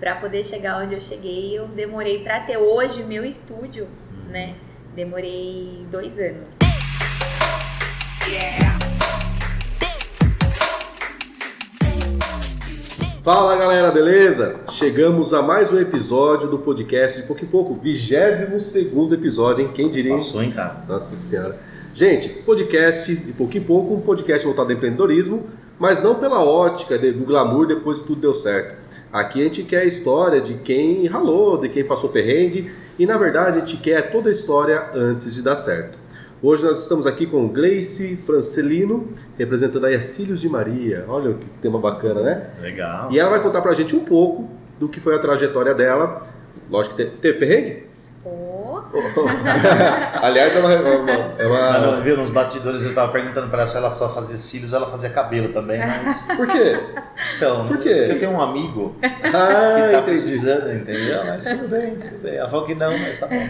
para poder chegar onde eu cheguei. Eu demorei para ter hoje meu estúdio, né? Demorei 2 anos. Fala galera, beleza? Chegamos a mais um episódio do podcast de pouco em pouco, 22º episódio, hein? Quem diria? Passou, hein, cara? Nossa senhora. Gente, podcast de pouco em pouco, um podcast voltado ao empreendedorismo, mas não pela ótica do glamour depois que tudo deu certo. Aqui a gente quer a história de quem ralou, de quem passou perrengue e na verdade a gente quer toda a história antes de dar certo. Hoje nós estamos aqui com Gleice Francelino, representando aí a Cílios de Maria. Olha que tema bacana, né? Legal. E ela vai contar pra gente um pouco do que foi a trajetória dela. Lógico que teve perrengue? Aliás, Não, viu, nos bastidores eu tava perguntando pra ela se ela só fazia cílios ou ela fazia cabelo também, mas... Por quê? Então, por quê? Porque eu tenho um amigo que tá precisando, entendeu? Mas tudo bem. Ela falou que não, mas tá bom.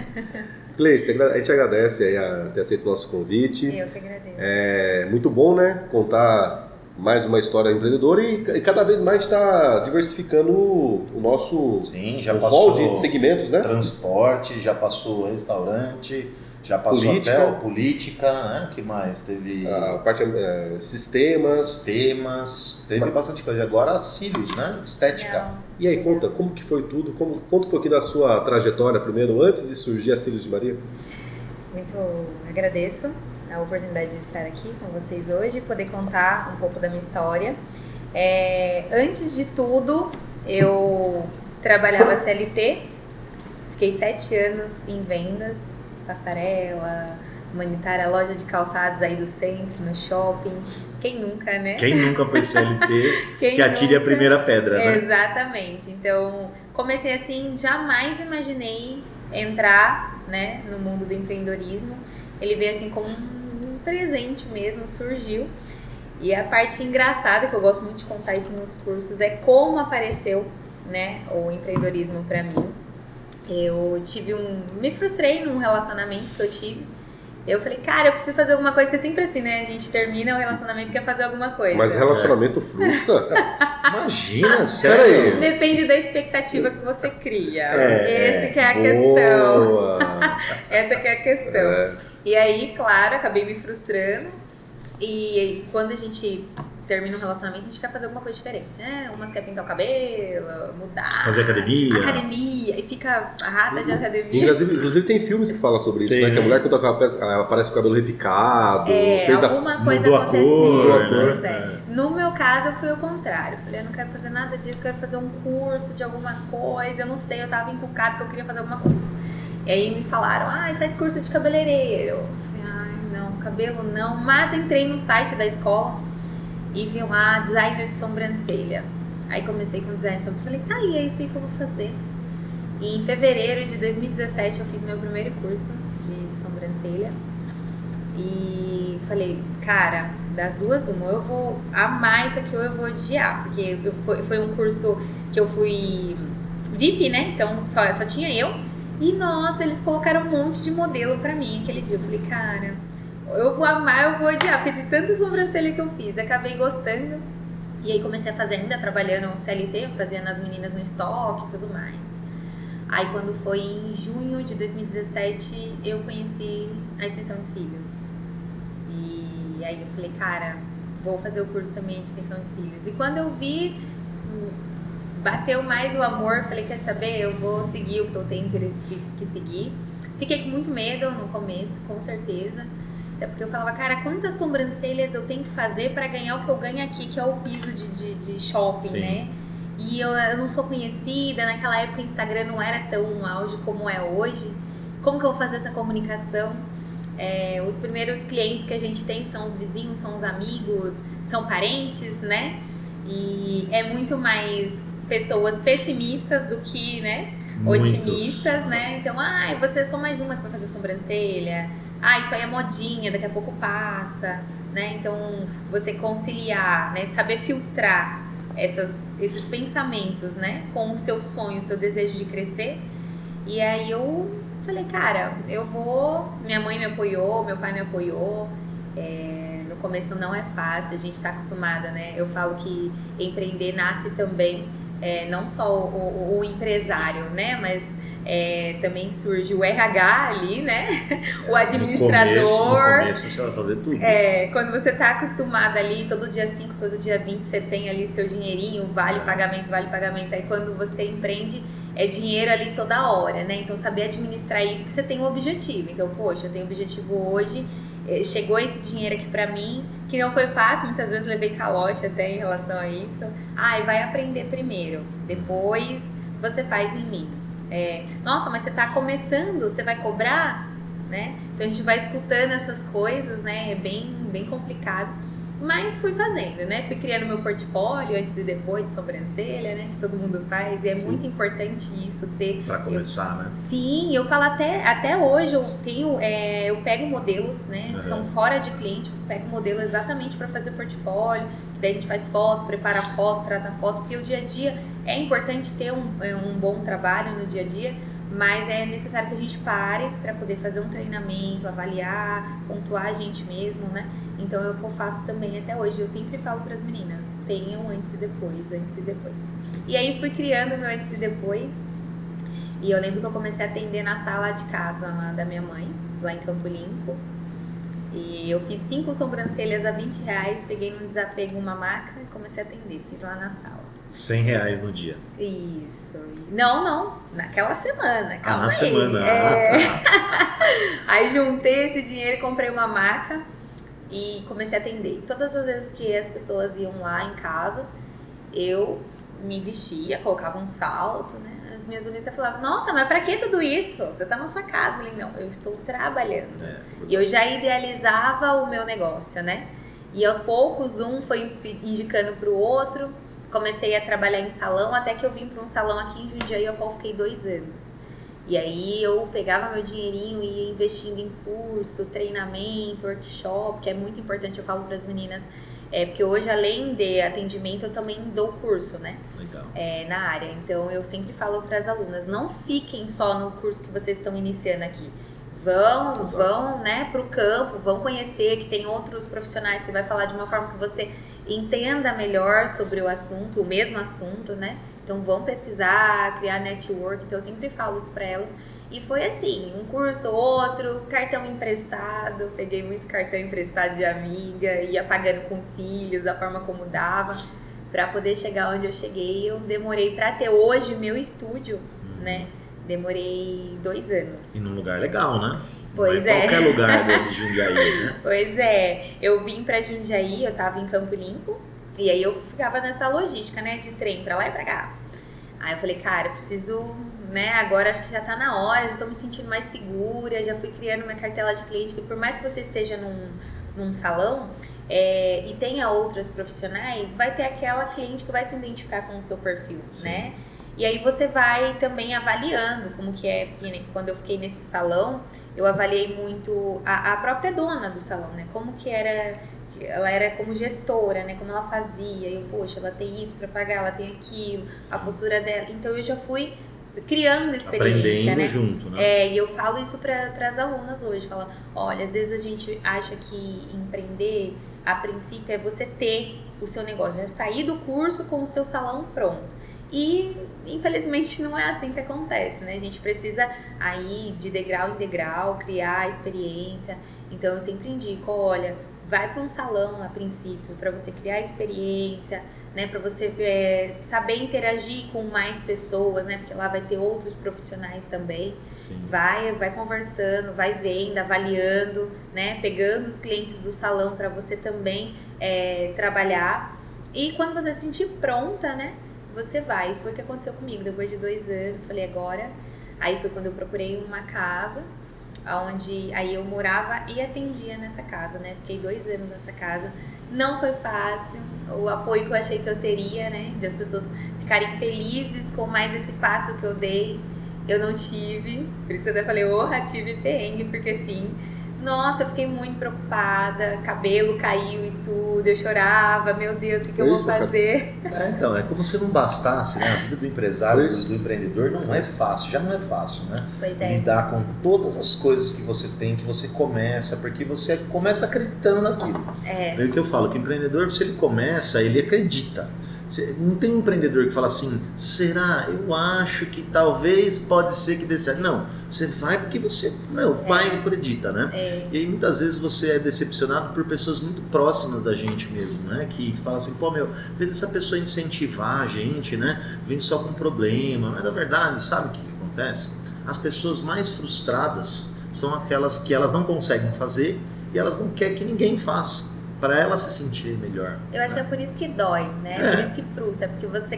Gleice, a gente agradece aí ter aceito o nosso convite. Eu que agradeço. É muito bom, né? Contar mais uma história empreendedora e cada vez mais está diversificando o nosso hall de segmentos, né? Transporte, já passou restaurante, já passou política. Até política, né? Que mais? Teve a parte sistemas, teve bastante coisa. Agora cílios, né? Estética. Não. E aí, conta, como que foi tudo? Conta um pouquinho da sua trajetória primeiro, antes de surgir a Cílios de Maria. Muito agradeço a oportunidade de estar aqui com vocês hoje, poder contar um pouco da minha história. Antes de tudo, eu trabalhava CLT, fiquei 7 anos em vendas, passarela, humanitária, loja de calçados aí do centro, no shopping. Quem nunca, né? Quem nunca foi CLT, que atire a primeira pedra, né? Exatamente. Então, comecei assim, jamais imaginei entrar, né, no mundo do empreendedorismo. Ele veio assim como um presente mesmo, surgiu. E a parte engraçada, que eu gosto muito de contar isso nos cursos, é como apareceu, né, o empreendedorismo pra mim. Eu me frustrei num relacionamento que eu tive. Eu falei, cara, eu preciso fazer alguma coisa, que é sempre assim, né? A gente termina o relacionamento e quer fazer alguma coisa. Mas relacionamento frustra? Imagina, sério. Depende da expectativa que você cria. Essa que é a boa. questão. Essa que é a questão. E aí, claro, acabei me frustrando. E quando a gente termina um relacionamento, a gente quer fazer alguma coisa diferente, né? Umas quer pintar o cabelo, mudar. Fazer academia. E fica rata de academia. Inclusive tem filmes que falam sobre isso, né? Que a mulher quando aparece com o cabelo repicado, alguma coisa mudou aconteceu. A cor, No meu caso, eu fui o contrário. Falei, eu não quero fazer nada disso, quero fazer um curso de alguma coisa. Eu não sei, eu tava encucada que eu queria fazer alguma coisa. E aí me falaram, faz curso de cabeleireiro. Eu falei, não, cabelo não. Mas entrei no site da escola e vi lá, designer de sobrancelha. Aí comecei com design de sobrancelha. Falei, tá aí, é isso aí que eu vou fazer. E em fevereiro de 2017 eu fiz meu primeiro curso de sobrancelha. E falei, cara, das duas uma, eu vou amar isso aqui ou eu vou odiar. Porque foi um curso que eu fui VIP, né? Então só tinha eu. E nossa, eles colocaram um monte de modelo pra mim aquele dia. Eu falei, cara, eu vou amar, eu vou odiar, porque de tanta sobrancelha que eu fiz, acabei gostando. E aí comecei a fazer ainda, trabalhando no CLT, fazia nas meninas no estoque e tudo mais. Aí quando foi em junho de 2017, eu conheci a extensão de cílios. E aí eu falei, cara, vou fazer o curso também de extensão de cílios. E quando eu vi, bateu mais o amor, falei, quer saber, eu vou seguir o que eu tenho que seguir. Fiquei com muito medo no começo, com certeza. Até porque eu falava, cara, quantas sobrancelhas eu tenho que fazer pra ganhar o que eu ganho aqui, que é o piso de shopping, sim, né? E eu não sou conhecida, naquela época o Instagram não era tão auge como é hoje. Como que eu vou fazer essa comunicação? Os primeiros clientes que a gente tem são os vizinhos, são os amigos, são parentes, né? E é muito mais pessoas pessimistas do que, né, otimistas, né? Então, você é só mais uma que vai fazer sobrancelha. Isso aí é modinha, daqui a pouco passa, né? Então, você conciliar, né, de saber filtrar esses pensamentos, né, com o seu sonho, o seu desejo de crescer. E aí eu falei, cara, eu vou... Minha mãe me apoiou, meu pai me apoiou. No começo não é fácil, a gente tá acostumada, né? Eu falo que empreender nasce também não só o empresário, né? Mas também surge o RH ali, né? O administrador. No começo você vai fazer tudo. Quando você tá acostumado ali, todo dia 5, todo dia 20, você tem ali seu dinheirinho, vale pagamento. Aí quando você empreende, é dinheiro ali toda hora, né? Então saber administrar isso, porque você tem um objetivo. Então, poxa, eu tenho um objetivo hoje, chegou esse dinheiro aqui pra mim, que não foi fácil, muitas vezes levei calote até em relação a isso. E vai aprender primeiro, depois você faz em mim. Nossa, mas você tá começando, você vai cobrar, né? Então a gente vai escutando essas coisas, né? É bem complicado. Mas fui fazendo, né? Fui criando meu portfólio antes e depois de sobrancelha, né? Que todo mundo faz. E é muito importante isso ter. Pra começar, né? Sim, eu falo até hoje, eu pego modelos, né? São fora de cliente, eu pego modelo exatamente para fazer portfólio. Daí a gente faz foto, prepara foto, trata foto, porque o dia a dia é importante ter um bom trabalho no dia a dia. Mas é necessário que a gente pare para poder fazer um treinamento, avaliar, pontuar a gente mesmo, né? Então é o que eu faço também até hoje. Eu sempre falo para as meninas, tenham antes e depois. Sim. E aí fui criando meu antes e depois. E eu lembro que eu comecei a atender na sala de casa lá da minha mãe, lá em Campo Limpo. E eu fiz 5 sobrancelhas a R$20, peguei no desapego uma maca e comecei a atender. Fiz lá na sala. R$100 no dia. Isso. Não. Naquela semana. Na semana. Tá. Aí juntei esse dinheiro e comprei uma maca e comecei a atender. Todas as vezes que as pessoas iam lá em casa, eu me vestia, colocava um salto, né? As minhas amigas falavam, nossa, mas pra que tudo isso? Você tá na sua casa. Eu falei, não, eu estou trabalhando. E eu já idealizava o meu negócio, né? E aos poucos, um foi indicando pro outro. Comecei a trabalhar em salão, até que eu vim para um salão aqui em Jundiaí, ao qual fiquei 2 anos. E aí eu pegava meu dinheirinho e ia investindo em curso, treinamento, workshop, que é muito importante, eu falo para as meninas, porque hoje, além de atendimento, eu também dou curso, né? Legal. Na área. Então eu sempre falo para as alunas, não fiquem só no curso que vocês estão iniciando aqui. Vão, né, pro campo, vão conhecer que tem outros profissionais que vai falar de uma forma que você entenda melhor sobre o assunto, o mesmo assunto, né? Então vão pesquisar, criar network, então eu sempre falo isso pra elas. E foi assim, um curso, outro, cartão emprestado, peguei muito cartão emprestado de amiga, ia pagando com cílios, da forma como dava, pra poder chegar onde eu cheguei. Eu demorei pra ter hoje meu estúdio, né? Demorei 2 anos. E num lugar legal, né? Pois não é. Qualquer lugar de Jundiaí, né? Pois é. Eu vim pra Jundiaí, eu tava em Campo Limpo. E aí eu ficava nessa logística, né? De trem pra lá e pra cá. Aí eu falei, cara, eu preciso, né? Agora acho que já tá na hora, já tô me sentindo mais segura. Já fui criando minha cartela de cliente. Porque por mais que você esteja num salão e tenha outras profissionais, vai ter aquela cliente que vai se identificar com o seu perfil, Sim. né? E aí você vai também avaliando como que é, porque quando eu fiquei nesse salão, eu avaliei muito a própria dona do salão, né? Como que era, ela era como gestora, né? Como ela fazia, e eu, poxa, ela tem isso pra pagar, ela tem aquilo, Sim. a postura dela. Então eu já fui criando experiência, aprendendo né? junto, né? E eu falo isso para as alunas hoje, falo, olha, às vezes a gente acha que empreender, a princípio, é você ter o seu negócio, já sair do curso com o seu salão pronto. E, infelizmente, não é assim que acontece, né? A gente precisa aí, de degrau em degrau, criar experiência. Então, eu sempre indico, olha, vai para um salão, a princípio, para você criar experiência, né? Para você saber interagir com mais pessoas, né? Porque lá vai ter outros profissionais também. Sim. Vai conversando, vai vendo, avaliando, né? Pegando os clientes do salão para você também trabalhar. E quando você se sentir pronta, né? Você vai. E foi o que aconteceu comigo. Depois de 2 anos, falei, agora... Aí foi quando eu procurei uma casa, onde aí eu morava e atendia nessa casa, né? Fiquei 2 anos nessa casa. Não foi fácil. O apoio que eu achei que eu teria, né? De as pessoas ficarem felizes com mais esse passo que eu dei, eu não tive. Por isso que eu até falei, tive perrengue, porque assim... Nossa, eu fiquei muito preocupada, cabelo caiu e tudo, eu chorava, meu Deus, o que eu vou fazer? Então, é como se não bastasse, né? A vida do empresário, do empreendedor não é fácil, já não é fácil, né? Pois é. Lidar com todas as coisas que você tem, que você começa, porque você começa acreditando naquilo. É o que eu falo, que o empreendedor, se ele começa, ele acredita. Não tem um empreendedor que fala assim, será? Eu acho que talvez pode ser que dê certo. Não, você vai porque você vai e acredita, né? E aí muitas vezes você é decepcionado por pessoas muito próximas da gente mesmo, né? Que falam assim, pô, às vezes essa pessoa incentivar a gente, né? Vem só com problema. Mas na verdade, sabe o que acontece? As pessoas mais frustradas são aquelas que elas não conseguem fazer e elas não querem que ninguém faça, para elas se sentirem melhor. Eu acho que é por isso que dói, né? Por isso que frustra, porque você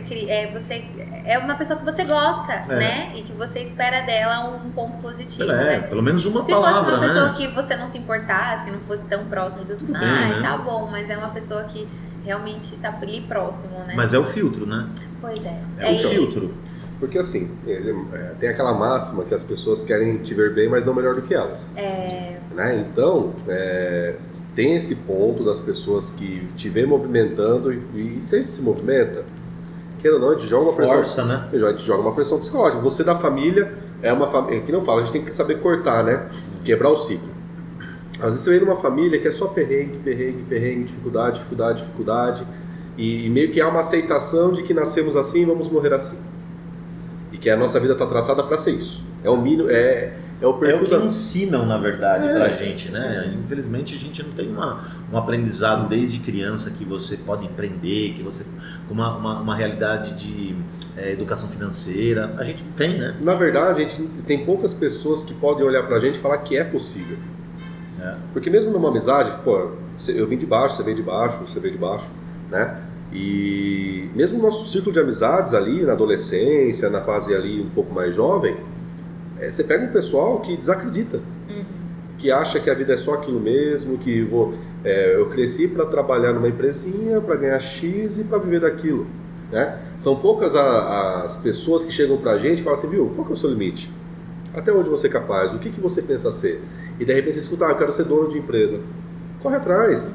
é uma pessoa que você gosta, né? E que você espera dela um ponto positivo, né? Pelo menos uma Se palavra, fosse uma né? pessoa que você não se importasse, que não fosse tão próximo de você, né? tá bom, mas é uma pessoa que realmente tá ali próximo, né? Mas é o filtro, né? Pois é. É o filtro. Porque assim, tem aquela máxima que as pessoas querem te ver bem, mas não melhor do que elas. Né? Então, tem esse ponto das pessoas que te vê movimentando e se a gente se movimenta, queira ou não, a gente joga uma pressão. Né? A gente joga uma pressão psicológica. Você da família é uma família, que não fala, a gente tem que saber cortar, né? Quebrar o ciclo. Às vezes você vem numa família que é só perrengue, dificuldade, e meio que há uma aceitação de que nascemos assim e vamos morrer assim. E que a nossa vida está traçada para ser isso. É o mínimo, é o perfil. É o que ensinam, na verdade, pra gente, né? Infelizmente a gente não tem um aprendizado desde criança que você pode empreender, que você uma realidade de educação financeira. A gente não tem, né? Na verdade, a gente tem poucas pessoas que podem olhar pra gente e falar que é possível. Porque mesmo numa amizade, pô, eu vim de baixo, você veio de baixo, né? E mesmo no nosso círculo de amizades ali, na adolescência, na fase ali um pouco mais jovem, você pega um pessoal que desacredita, que acha que a vida é só aquilo mesmo, que eu cresci para trabalhar numa empresinha, para ganhar X e para viver daquilo, né? São poucas as pessoas que chegam pra gente e falam assim, viu, qual que é o seu limite? Até onde você é capaz? O que você pensa ser? E de repente você escuta, eu quero ser dono de empresa. Corre atrás.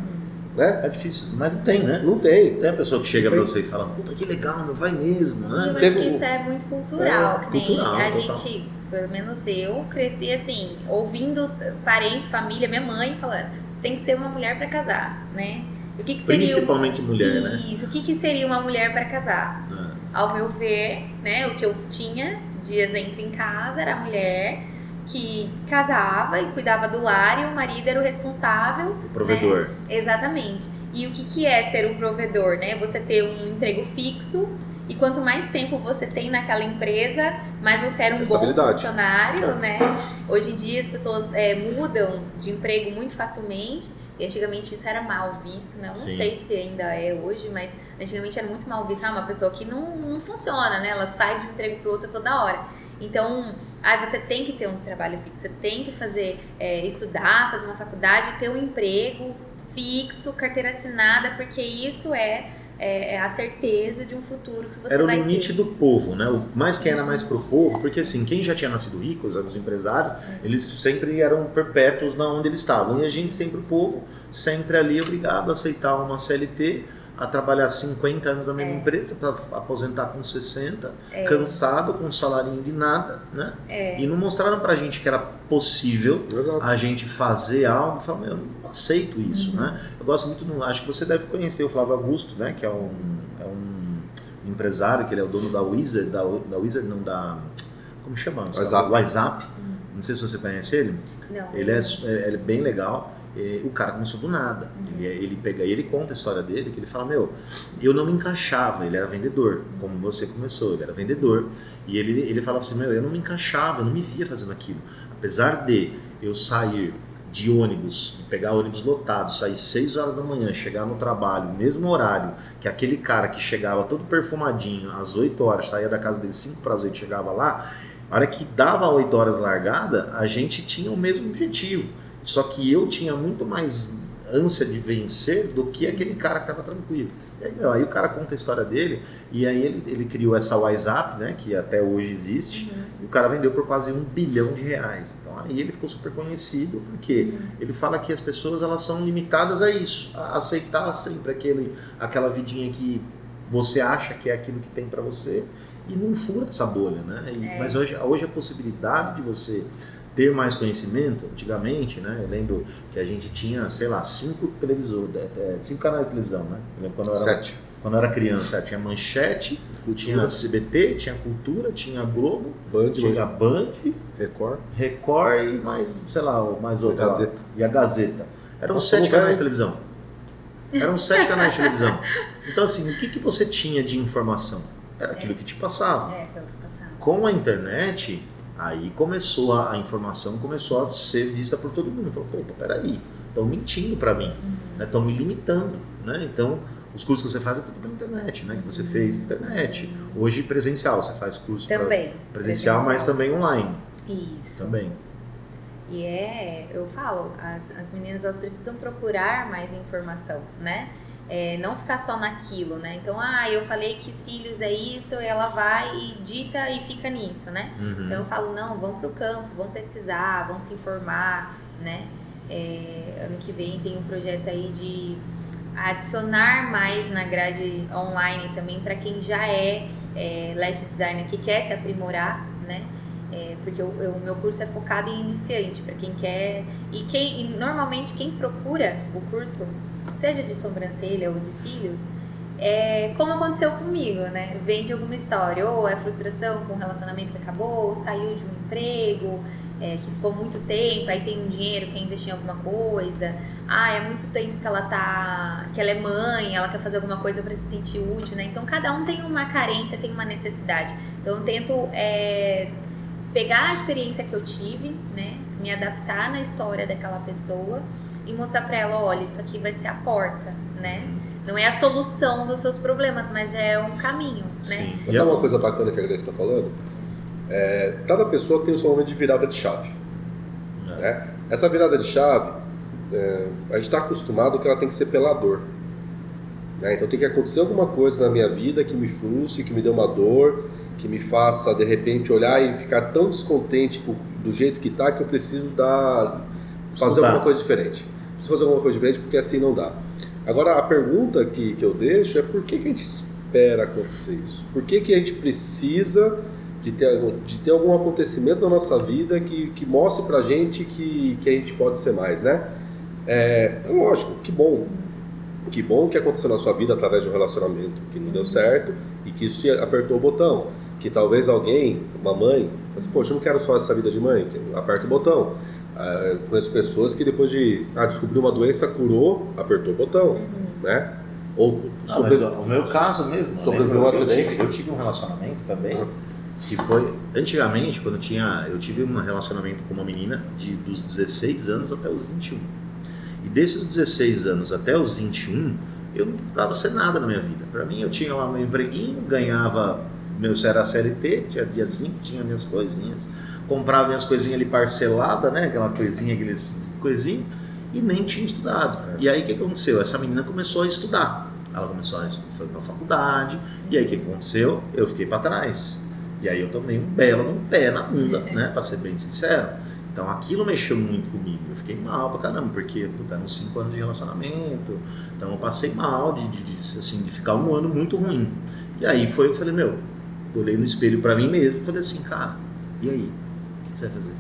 Né? É difícil, mas não tem, né? Não tem. Tem a pessoa que chega pra você e fala, puta que legal, não vai mesmo, né? Eu acho que isso é muito cultural, que nem cultural, a total. gente, pelo menos eu, cresci assim, ouvindo parentes, família, minha mãe falando, você tem que ser uma mulher pra casar, né? O que seria Principalmente mulher, né? Isso, o que seria uma mulher pra casar? Ao meu ver, né, o que eu tinha de exemplo em casa era a mulher que casava e cuidava do lar e o marido era o responsável. O provedor. Né? Exatamente. E o que é ser um provedor, né? Você ter um emprego fixo e quanto mais tempo você tem naquela empresa, mais você era um bom funcionário, né? Hoje em dia as pessoas mudam de emprego muito facilmente. E antigamente isso era mal visto, né? Eu não sei se ainda é hoje, mas antigamente era muito mal visto. Uma pessoa que não funciona, né? Ela sai de um emprego para outro toda hora. Então, você tem que ter um trabalho fixo, você tem que fazer, estudar, fazer uma faculdade, ter um emprego fixo, carteira assinada, porque isso é a certeza de um futuro que você vai ter. Era o limite do povo, né? O mais que era mais pro povo, porque assim, quem já tinha nascido rico, os empresários, eles sempre eram perpétuos na onde eles estavam. E a gente sempre, o povo, sempre ali obrigado a aceitar uma CLT, a trabalhar 50 anos na mesma empresa, para aposentar com 60, cansado, com um salarinho de nada, né? E não mostraram pra gente que era possível a gente fazer algo e falar, eu não aceito isso, né? Eu gosto muito, acho que você deve conhecer o Flávio Augusto, né? Que é um empresário, que ele é o dono da Wizard, como chama? WhatsApp. Não sei se você conhece ele. Não. Ele é bem legal. O cara começou do nada. Ele conta a história dele, que ele fala, eu não me encaixava, ele era vendedor, como você começou, ele era vendedor, e ele falava assim, eu não me encaixava, eu não me via fazendo aquilo. Apesar de eu sair de ônibus, pegar ônibus lotado, sair 6 horas da manhã, chegar no trabalho, mesmo horário, que aquele cara que chegava todo perfumadinho, às 8 horas, saía da casa dele 5 para as 8, chegava lá, a hora que dava 8 horas largada, a gente tinha o mesmo objetivo. Só que eu tinha muito mais ânsia de vencer do que aquele cara que estava tranquilo. E aí, aí o cara conta a história dele, e aí ele criou essa WhatsApp, né, que até hoje existe, e o cara vendeu por quase R$1 bilhão. Então aí ele ficou super conhecido, porque ele fala que as pessoas elas são limitadas a isso, a aceitar sempre aquela vidinha que você acha que é aquilo que tem para você, e não fura essa bolha, né? Mas hoje a possibilidade de você ter mais conhecimento, antigamente, né? Eu lembro que a gente tinha, sei lá, 5 canais de televisão, né? Eu lembro quando eu era... quando eu era criança, tinha Manchete, tinha SBT, tinha Cultura, tinha Globo, tinha Band, Record e mais, sei lá, mais outra. Gazeta. E a Gazeta. Eram 7 canais de televisão. Então, assim, o que você tinha de informação? Era aquilo que te passava. Com a internet, aí começou a informação começou a ser vista por todo mundo. Falou, pô, peraí, estão mentindo para mim, estão me limitando, né? Então, os cursos que você faz é tudo pela internet, né? Que você fez na internet. Hoje presencial, você faz curso também presencial, mas também online. Isso. Também. E eu falo, as meninas elas precisam procurar mais informação, né? Não ficar só naquilo, né? Então, eu falei que cílios é isso, ela vai e dita e fica nisso, né? Então eu falo, não, vão pro campo, vão pesquisar, vão se informar, né? Ano que vem tem um projeto aí de adicionar mais na grade online também para quem já é lash designer, que quer se aprimorar, né? Porque o meu curso é focado em iniciante, para quem quer. E normalmente quem procura o curso, seja de sobrancelha ou de cílios, como aconteceu comigo, né? Vem de alguma história, ou é frustração com um relacionamento que acabou, ou saiu de um emprego que ficou muito tempo, aí tem um dinheiro, quer investir em alguma coisa. É muito tempo que ela é mãe, ela quer fazer alguma coisa para se sentir útil, né? Então cada um tem uma carência, tem uma necessidade. Então eu tento pegar a experiência que eu tive, né? Me adaptar na história daquela pessoa e mostrar para ela, olha, isso aqui vai ser a porta, né? Não é a solução dos seus problemas, mas já é um caminho, né? Sim. Mas sabe uma coisa bacana que a Grace está falando? Cada pessoa tem o seu momento de virada de chave. Né? Essa virada de chave, a gente está acostumado que ela tem que ser pela dor. Né? Então tem que acontecer alguma coisa na minha vida que me frustre, que me dê uma dor, que me faça de repente olhar e ficar tão descontente do jeito que está, que eu preciso fazer alguma coisa diferente. Preciso fazer alguma coisa diferente porque assim não dá. Agora a pergunta que eu deixo é por que a gente espera acontecer isso? Por que a gente precisa de ter algum acontecimento na nossa vida que mostre pra gente que a gente pode ser mais, né? Lógico, que bom que aconteceu na sua vida através de um relacionamento que não deu certo e que isso te apertou o botão. Que talvez alguém, uma mãe, mas, poxa, eu não quero só essa vida de mãe, aperta o botão. Conheço pessoas que depois de descobrir uma doença, curou, apertou o botão, né? Ou mas o meu caso mesmo, eu tive um relacionamento também, que foi, antigamente, quando eu tive um relacionamento com uma menina dos 16 anos até os 21. E desses 16 anos até os 21, eu não procurava ser nada na minha vida. Pra mim, eu tinha lá meu empreguinho, ganhava, era CLT, tinha dia 5, tinha minhas coisinhas, comprava minhas coisinhas ali parcelada, né? Aquela coisinha, e nem tinha estudado. E aí o que aconteceu? Essa menina começou a estudar. Ela foi pra faculdade, e aí o que aconteceu? Eu fiquei pra trás. E aí eu tomei um belo de um pé na bunda, né? Pra ser bem sincero. Então aquilo mexeu muito comigo. Eu fiquei mal pra caramba, porque eram 5 anos de relacionamento. Então eu passei mal de ficar um ano muito ruim. E aí eu falei, eu olhei no espelho pra mim mesmo e falei assim, cara, e aí? O que você vai fazer?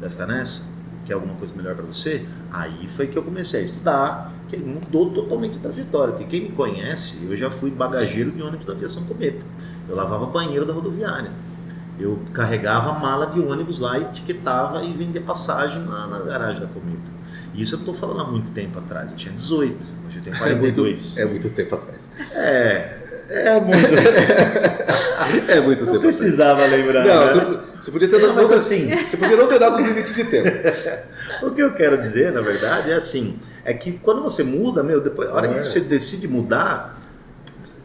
Vai ficar nessa? Quer alguma coisa melhor pra você? Aí foi que eu comecei a estudar, que mudou totalmente a trajetória. Porque quem me conhece, eu já fui bagageiro de ônibus da Aviação Cometa. Eu lavava banheiro da rodoviária. Eu carregava a mala de ônibus lá, etiquetava e vendia passagem na garagem da Cometa. E isso eu estou falando há muito tempo atrás. Eu tinha 18, hoje eu tenho 42. É muito tempo atrás. É muito tempo. Não precisava atrás. Lembrar. Não, né? Você podia ter dado. Mas assim, você podia não ter dado os limites de tempo. O que eu quero dizer, na verdade, é que quando você muda, depois, a hora que você decide mudar,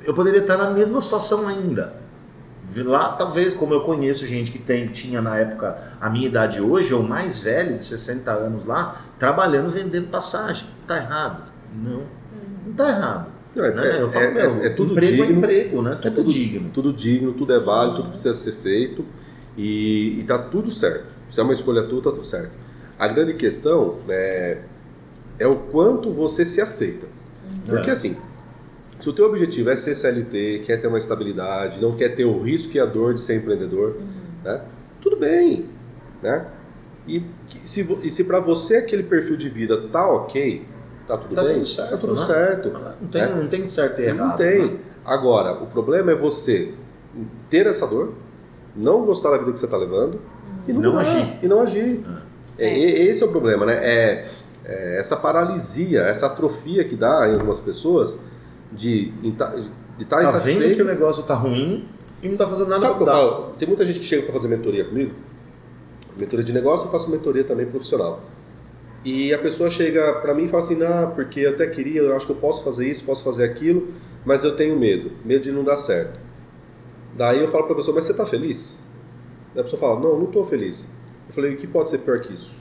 eu poderia estar na mesma situação ainda. Lá, talvez, como eu conheço gente que tinha na época a minha idade hoje, ou mais velho, de 60 anos lá, trabalhando, vendendo passagem. Tá errado? Não tá errado. Eu falo, tudo emprego digno, é emprego, né? Tudo digno. Tudo digno, tudo é válido, tudo precisa ser feito e tá tudo certo. Se é uma escolha tua, tá tudo certo. A grande questão é o quanto você se aceita. Porque assim, se o teu objetivo é ser CLT, quer ter uma estabilidade, não quer ter o risco e a dor de ser empreendedor, né? Tudo bem, né? E se para você aquele perfil de vida tá ok, tá tudo bem, tudo certo, tá tudo né? certo. Não tem certo e errado. Não tem. Né? Agora, o problema é você ter essa dor, não gostar da vida que você está levando e não agir. E não agir. Esse é o problema, né? Essa paralisia, essa atrofia que dá em algumas pessoas de estar tá vendo que o negócio tá ruim e não tá fazendo nada. Sabe o que eu falo? Tem muita gente que chega para fazer mentoria comigo. Mentoria de negócio, eu faço mentoria também profissional. E a pessoa chega para mim e fala assim, não, porque eu até queria, eu acho que eu posso fazer isso, posso fazer aquilo, mas eu tenho medo de não dar certo. Daí eu falo para a pessoa, mas você tá feliz? Daí a pessoa fala, não tô feliz. Eu falei, o que pode ser pior que isso?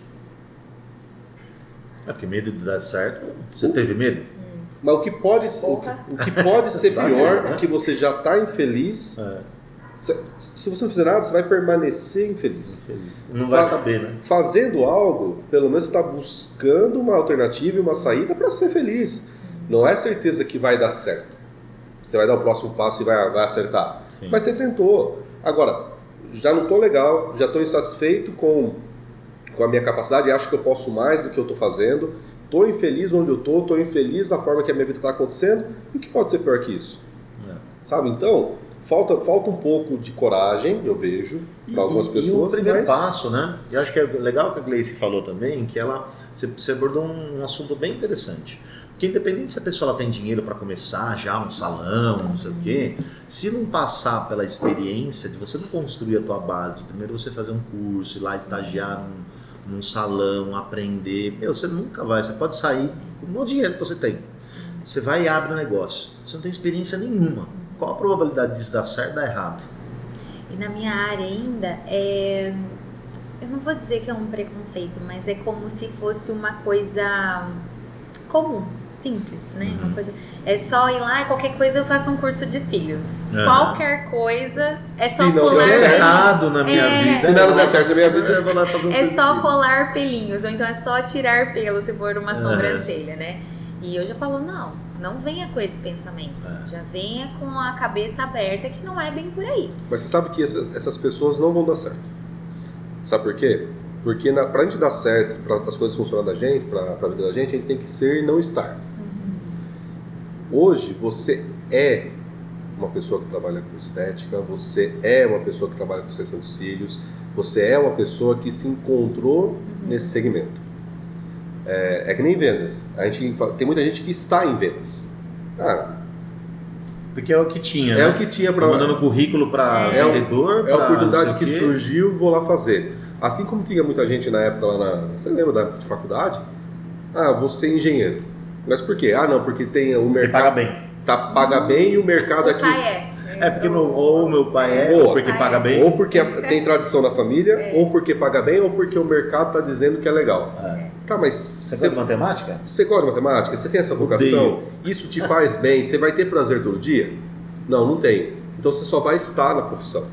Porque medo de dar certo, você teve medo? Mas o que pode ser pior é que você já está infeliz. Se você não fizer nada, você vai permanecer infeliz. Não vai saber, né? Fazendo algo, pelo menos você está buscando uma alternativa e uma saída para ser feliz. Não é certeza que vai dar certo. Você vai dar o próximo passo e vai acertar. Sim. Mas você tentou. Agora, já não estou legal, já estou insatisfeito com a minha capacidade, acho que eu posso mais do que eu estou fazendo. Estou infeliz onde eu estou infeliz da forma que a minha vida está acontecendo. E o que pode ser pior que isso? Sabe? Então, falta um pouco de coragem, eu vejo, para algumas pessoas. E o primeiro passo, né? E acho que é legal que a Gleice falou também, que você abordou um assunto bem interessante. Porque independente se a pessoa tem dinheiro para começar já um salão, não sei o quê, se não passar pela experiência de você não construir a tua base, primeiro você fazer um curso, ir lá estagiar num salão, aprender, você nunca vai, você pode sair com o dinheiro que você tem. Você vai e abre um negócio, você não tem experiência nenhuma. Qual a probabilidade disso dar certo ou dar errado? E na minha área ainda, eu não vou dizer que é um preconceito, mas é como se fosse uma coisa comum, simples, né? Uma coisa, é só ir lá e qualquer coisa eu faço um curso de cílios. Qualquer coisa é só colar. Se der errado na minha vida. Se nada der certo na minha vida, eu vou lá fazer um curso É só de colar pelinhos, ou então é só tirar pelo se for uma sobrancelha, né? E eu já falo, não venha com esse pensamento. Já venha com a cabeça aberta que não é bem por aí. Mas você sabe que essas pessoas não vão dar certo. Sabe por quê? Porque pra gente dar certo, para as coisas funcionarem da gente, pra vida da gente tem que ser e não estar. Hoje você é uma pessoa que trabalha com estética, você é uma pessoa que trabalha com extensão de cílios, você é uma pessoa que se encontrou nesse segmento. É que nem vendas. Tem muita gente que está em vendas. Porque é o que tinha, É o que tinha para mandando currículo para vendedor. É a oportunidade que surgiu, vou lá fazer. Assim como tinha muita gente na época lá você lembra da época de faculdade? Vou ser engenheiro. Mas por quê? Não, porque tem o mercado. Que paga bem. Paga bem e o mercado aqui. Porque ou meu pai ou porque paga bem. Ou porque tem tradição na família, ou porque paga bem, ou porque o mercado está dizendo que é legal. Tá, mas você gosta de matemática? Você gosta de matemática? Você tem essa vocação? Isso te faz bem? Você vai ter prazer todo dia? Não tem. Então você só vai estar na profissão.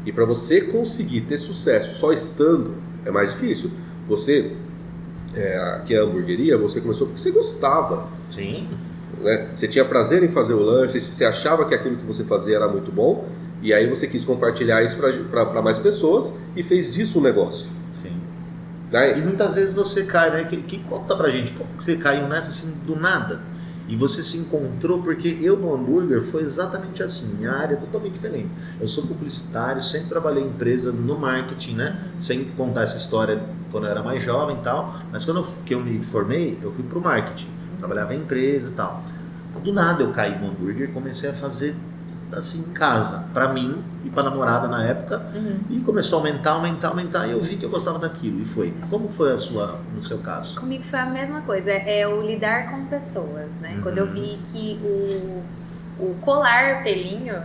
E para você conseguir ter sucesso só estando, é mais difícil. Você, aqui é a hamburgueria, você começou porque você gostava. Sim. Né? Você tinha prazer em fazer o lanche, você achava que aquilo que você fazia era muito bom, e aí você quis compartilhar isso para mais pessoas e fez disso um negócio. Sim. Né? E muitas vezes você cai, né? Que conta pra gente, como que você caiu nessa assim do nada? E você se encontrou, porque eu no hambúrguer foi exatamente assim, minha área é totalmente diferente. Eu sou publicitário, sempre trabalhei em empresa no marketing, né? Sem contar essa história quando eu era mais jovem e tal, mas quando eu me formei, eu fui pro marketing, trabalhava em empresa e tal. Do nada eu caí no hambúrguer e comecei a fazer assim em casa, pra mim e pra namorada na época, e começou a aumentar, e eu vi que eu gostava daquilo, e foi. Como foi no seu caso? Comigo foi a mesma coisa, é o lidar com pessoas, né? Quando eu vi que o colar pelinhos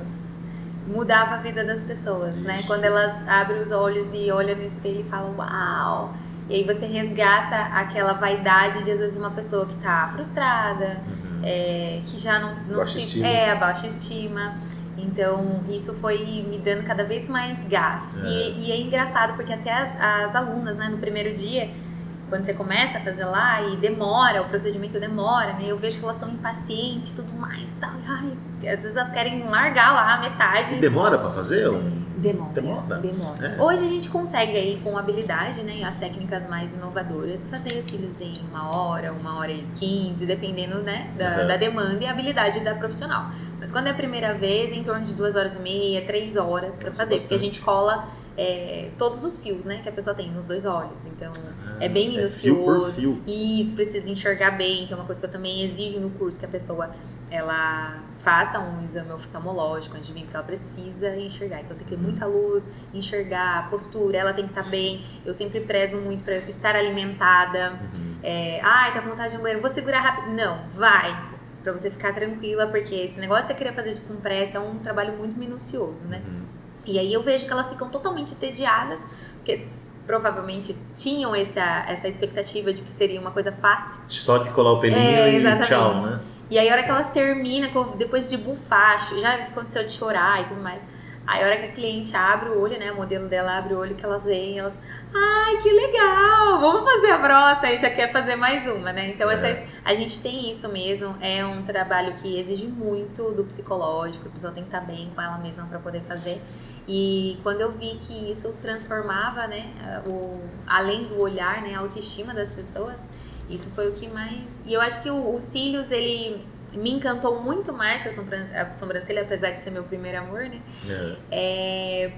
mudava a vida das pessoas, né? Quando elas abrem os olhos e olham no espelho e falam, uau! E aí você resgata aquela vaidade de, às vezes, uma pessoa que tá frustrada, que já não baixa estima. A baixa estima. Então, isso foi me dando cada vez mais gás. E é engraçado, porque até as alunas, né, no primeiro dia, quando você começa a fazer lá e demora, o procedimento demora, né? Eu vejo que elas estão impacientes e tudo mais, tal. Ai, às vezes elas querem largar lá a metade. E demora pra fazer? Demora. É. Hoje a gente consegue aí com habilidade, né, as técnicas mais inovadoras, fazer os cílios em 1 hora e 15, dependendo, né, da demanda e habilidade da profissional. Mas quando é a primeira vez, em torno de 2h30, 3 horas pra fazer, porque a gente cola todos os fios, né, que a pessoa tem nos 2 olhos. Então, é bem minucioso. Fio por fio. Isso, precisa enxergar bem. Então, é uma coisa que eu também exijo no curso, que a pessoa ela faça um exame oftalmológico antes de vir, porque ela precisa enxergar. Então tem que ter muita luz, enxergar, a postura, ela tem que estar bem. Eu sempre prezo muito para estar alimentada. Tá com vontade de ir no banheiro, vou segurar rápido. Não, vai! Pra você ficar tranquila, porque esse negócio de você querer fazer com pressa é um trabalho muito minucioso, né? E aí eu vejo que elas ficam totalmente entediadas, porque provavelmente tinham essa expectativa de que seria uma coisa fácil. Só de colar o pelinho e tchau, né? E aí a hora que elas terminam, depois de bufar, já aconteceu de chorar e tudo mais. Aí a hora que a cliente abre o olho, né, o modelo dela abre o olho, que elas veem, elas... Ai, que legal! Vamos fazer a próxima! Aí já quer fazer mais uma, né? Então a gente tem isso mesmo, é um trabalho que exige muito do psicológico, a pessoa tem que estar bem com ela mesma para poder fazer. E quando eu vi que isso transformava, né, além do olhar, né, a autoestima das pessoas, isso foi o que mais... E eu acho que os cílios, ele me encantou muito mais a sobrancelha, apesar de ser meu primeiro amor, né?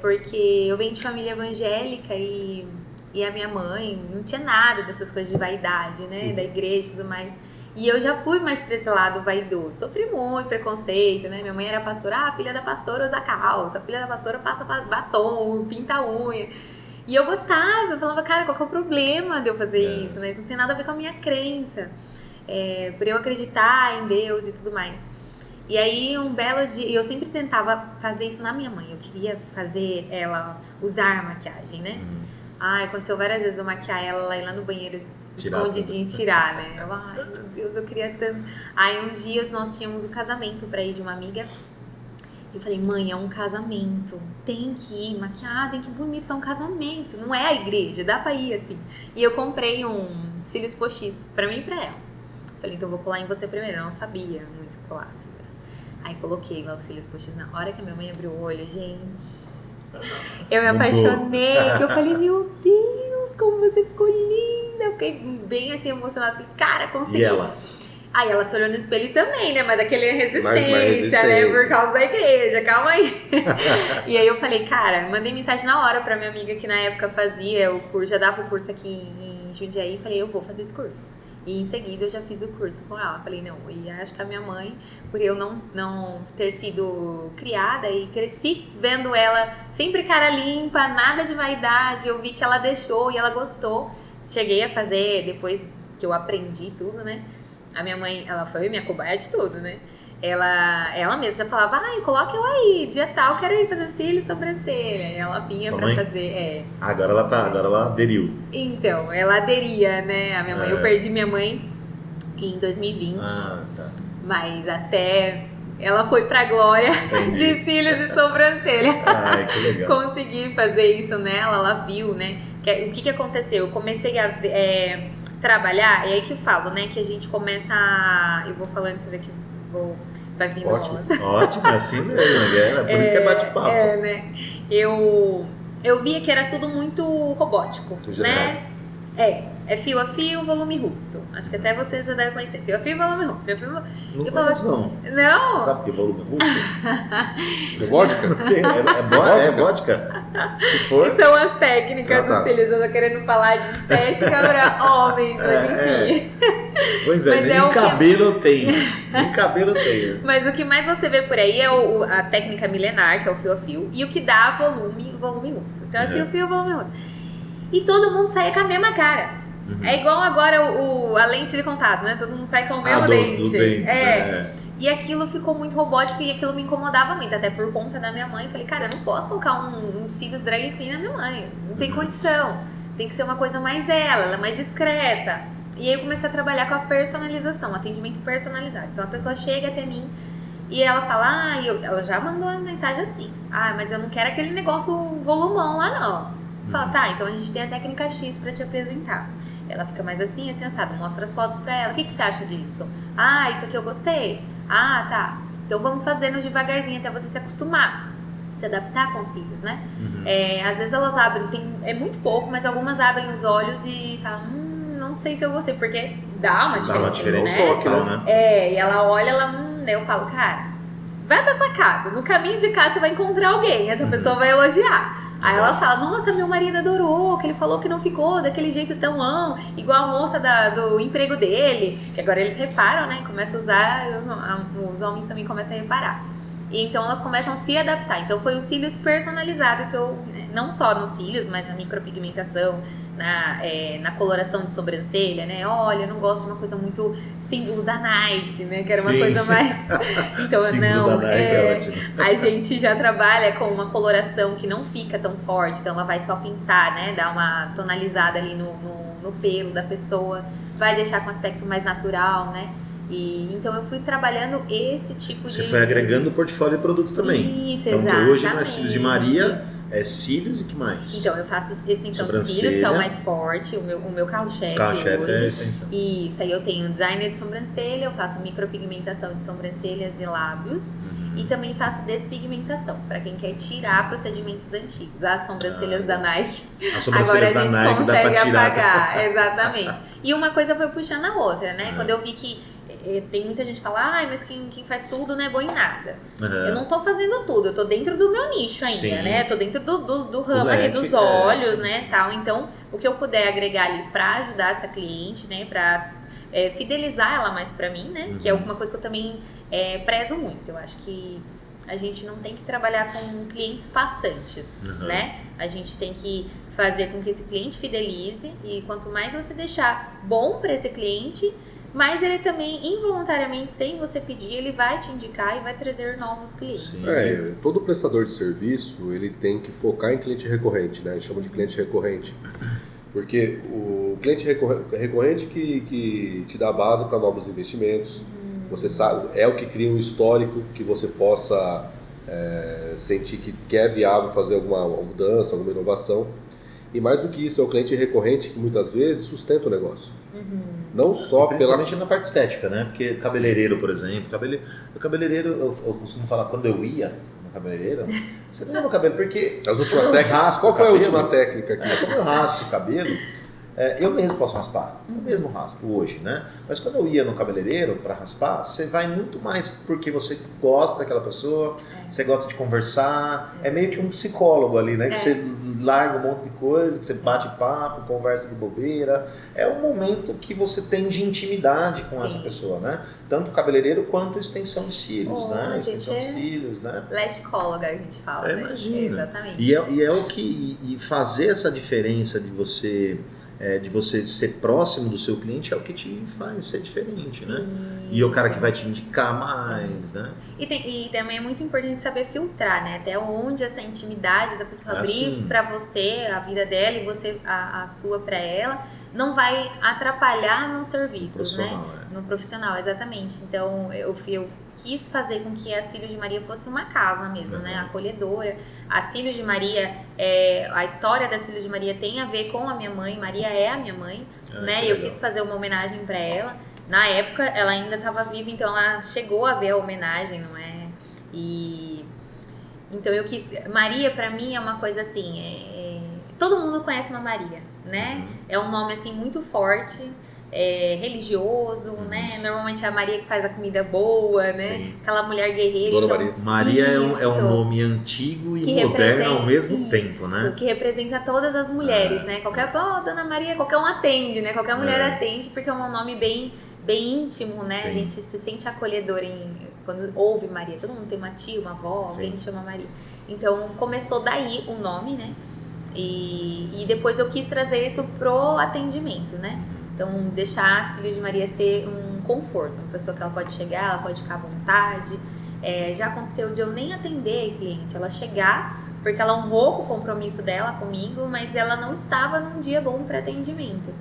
Porque eu venho de família evangélica e a minha mãe não tinha nada dessas coisas de vaidade, né? Da igreja e tudo mais. E eu já fui mais pra esse lado vaidoso. Sofri muito preconceito, né? Minha mãe era pastora. A filha da pastora usa calça. A filha da pastora passa batom, pinta a unha. E eu gostava, eu falava, cara, qual que é o problema de eu fazer isso, né? Isso não tem nada a ver com a minha crença. Por eu acreditar em Deus e tudo mais. E aí, um belo dia, eu sempre tentava fazer isso na minha mãe. Eu queria fazer ela usar maquiagem, né? Aconteceu várias vezes eu maquiar ela ir lá no banheiro escondidinho e tirar, né? Eu, ai, meu Deus, eu queria tanto. Aí, um dia, nós tínhamos um casamento pra ir de uma amiga. Eu falei, mãe, é um casamento, tem que ir maquiada, tem que ir bonito, que é um casamento, não é a igreja, dá pra ir assim. E eu comprei um cílios postiços pra mim e pra ela. Falei, então vou colar em você primeiro, eu não sabia muito colar cílios. Aí coloquei lá os cílios postiços, na hora que a minha mãe abriu o olho, gente, eu me apaixonei, que eu falei, meu Deus, como você ficou linda, eu fiquei bem assim emocionada, falei, cara, consegui. E ela? Aí ela se olhou no espelho também, né? Mas daquele resistência, né? Por causa da igreja, calma aí. E aí eu falei, cara, mandei mensagem na hora pra minha amiga que na época fazia o curso, já dava o curso aqui em Jundiaí. Falei, eu vou fazer esse curso. E em seguida eu já fiz o curso com ela. Falei, não, e acho que a minha mãe, por eu não ter sido criada e cresci vendo ela sempre cara limpa, nada de vaidade, eu vi que ela deixou e ela gostou. Cheguei a fazer, depois que eu aprendi tudo, né? A minha mãe, ela foi minha cobaia de tudo, né? Ela mesma já falava, coloca eu aí, dia tal, quero ir fazer cílios e sobrancelha. E ela vinha Sua pra mãe? fazer, Agora ela aderiu. Então, ela aderia, né? A minha mãe, eu perdi minha mãe em 2020. Tá. Mas até ela foi pra glória de cílios e sobrancelha. Ai, que legal. Consegui fazer isso nela, ela viu, né? O que aconteceu? Eu comecei a trabalhar, e aí que eu falo, né? Que a gente começa a... Eu vou falando, você vê que vai vindo Ótimo, assim mesmo, é por isso que é bate-papo. Né? Eu via que era tudo muito robótico, né? É fio a fio, volume russo. Acho que até vocês já devem conhecer. Fio a fio, volume russo. Não conheço, não. Não? Você sabe o que é volume russo? É vodka? É vodka? Se for... São as técnicas dos cílios. Eu tô querendo falar de estética para homens, mas enfim. Pois é, nem cabelo eu tenho. Nem cabelo eu tenho. Mas o que mais você vê por aí é a técnica milenar, que é o fio a fio. E o que dá volume, o volume russo. Então é fio a fio, volume russo. E todo mundo saía com a mesma cara. É igual agora a lente de contato, né? Todo mundo sai com o mesmo dente. Do dente, E aquilo ficou muito robótico e aquilo me incomodava muito, até por conta da minha mãe. Falei, cara, eu não posso colocar um cílios drag queen na minha mãe. Não tem condição. Tem que ser uma coisa mais ela é mais discreta. E aí eu comecei a trabalhar com a personalização, atendimento personalizado. Então a pessoa chega até mim e ela fala, ela já mandou uma mensagem assim, mas eu não quero aquele negócio volumão lá não. Fala, tá, então a gente tem a técnica X pra te apresentar. Ela fica mais assim, assado, mostra as fotos pra ela. O que você acha disso? Isso aqui eu gostei. Tá. Então vamos fazendo devagarzinho até você se acostumar. se adaptar com os cílios, né? Às vezes elas abrem, é muito pouco, mas algumas abrem os olhos e falam, não sei se eu gostei, porque dá uma diferença, né? E ela olha, eu falo, cara, vai pra sua casa, no caminho de casa você vai encontrar alguém, essa pessoa vai elogiar. Aí ela fala, nossa, meu marido adorou, que ele falou que não ficou daquele jeito tão igual a moça do emprego dele, que agora eles reparam, né, começam a usar, os homens também começam a reparar. E então elas começam a se adaptar. Então foi os cílios personalizados que eu, não só nos cílios, mas na micropigmentação, na coloração de sobrancelha, né? Olha, eu não gosto de uma coisa muito símbolo da Nike, né? Que era uma coisa mais... Então, símbolo da Nike é ótimo. A gente já trabalha com uma coloração que não fica tão forte, então ela vai só pintar, né? Dar uma tonalizada ali no pelo da pessoa, vai deixar com um aspecto mais natural, né? E então eu fui trabalhando esse tipo de... Você foi agregando o portfólio de produtos também. Isso, então, exatamente. Hoje não é cílios de Maria, é cílios e que mais? Então eu faço esse então de cílios, que é o mais forte, o meu carro-chefe. O carro-chefe hoje. é a extensão. Isso, aí eu tenho design de sobrancelha, eu faço micropigmentação de sobrancelhas e lábios. E também faço despigmentação, para quem quer tirar procedimentos antigos. As sobrancelhas da Nike, agora a gente consegue apagar. Exatamente. E uma coisa foi puxando a outra, né? Quando eu vi que tem muita gente que fala, mas quem faz tudo não é bom em nada. Eu não tô fazendo tudo, eu tô dentro do meu nicho ainda, né? Tô dentro do ramo ali dos olhos, né? Tal. Então, o que eu puder agregar ali pra ajudar essa cliente, né? Pra fidelizar ela mais pra mim, né? Que é uma coisa que eu também prezo muito. Eu acho que a gente não tem que trabalhar com clientes passantes, né? A gente tem que fazer com que esse cliente fidelize, e quanto mais você deixar bom pra esse cliente, mas ele também, involuntariamente, sem você pedir, ele vai te indicar e vai trazer novos clientes. Todo prestador de serviço, ele tem que focar em cliente recorrente, né? A gente chama de cliente recorrente. Porque o cliente recorrente que te dá base para novos investimentos, você sabe, é o que cria um histórico que você possa sentir que é viável fazer alguma mudança, alguma inovação. E mais do que isso, é o cliente recorrente que muitas vezes sustenta o negócio. Não só principalmente na parte estética, né? Porque cabeleireiro, por exemplo, o cabeleireiro, eu costumo falar, quando eu ia no cabeleireiro, você não ia no cabelo, porque as últimas técnicas, qual foi a última técnica aqui? Quando eu raspo o cabelo, eu mesmo posso raspar, eu mesmo raspo hoje, né? Mas quando eu ia no cabeleireiro para raspar, você vai muito mais porque você gosta daquela pessoa, você gosta de conversar, é meio que um psicólogo ali, né? Que você larga um monte de coisa, que você bate papo, conversa de bobeira. É um momento que você tem de intimidade com essa pessoa, né? Tanto o cabeleireiro quanto extensão de cílios, né? Extensão de cílios, né? Lescóloga, a gente fala, né? Imagina. Exatamente. E é o que... E fazer essa diferença de você ser próximo do seu cliente é o que te faz ser diferente, né? E é o cara que vai te indicar mais, né? E também é muito importante saber filtrar, né? Até onde essa intimidade da pessoa abrir pra você, a vida dela, e você a sua pra ela, não vai atrapalhar nos serviços, né? No profissional, exatamente. Então, eu quis fazer com que a Cílios de Maria fosse uma casa mesmo, né? Acolhedora. A Cílios de Maria, a história da Cílios de Maria tem a ver com a minha mãe. Maria é a minha mãe, né? E eu quis fazer uma homenagem pra ela. Na época, ela ainda estava viva, então ela chegou a ver a homenagem, não é? Então eu quis... Maria, pra mim, é uma coisa assim... todo mundo conhece uma Maria, né? É um nome, assim, muito forte, religioso, né? Normalmente é a Maria que faz a comida boa, né? Sim. Aquela mulher guerreira. Dona então, Maria é um nome antigo e moderno ao mesmo tempo, né? Que representa todas as mulheres, né? Dona Maria, qualquer um atende, né? Qualquer mulher atende, porque é um nome bem íntimo, né? Sim. A gente se sente acolhedor quando ouve Maria. Todo mundo tem uma tia, uma avó, alguém que chama Maria. Então, começou daí o nome, né? E depois eu quis trazer isso pro atendimento, né? Então, deixar a Cílios de Maria ser um conforto. Uma pessoa que ela pode chegar, ela pode ficar à vontade. Já aconteceu de eu nem atender a cliente, ela chegar, porque ela honrou com o compromisso dela comigo, mas ela não estava num dia bom para atendimento.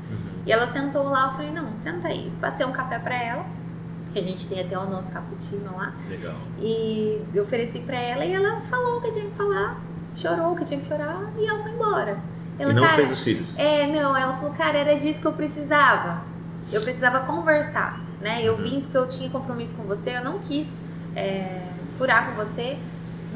E ela sentou lá, eu falei, não, senta aí. Passei um café para ela, que a gente tem até o nosso cappuccino lá. Legal. E eu ofereci para ela e ela falou o que tinha que falar, chorou o que tinha que chorar e ela foi embora. Ela, e não fez os cílios? Não, ela falou, cara, era disso que eu precisava. Eu precisava conversar, né? Eu vim porque eu tinha compromisso com você, eu não quis furar com você.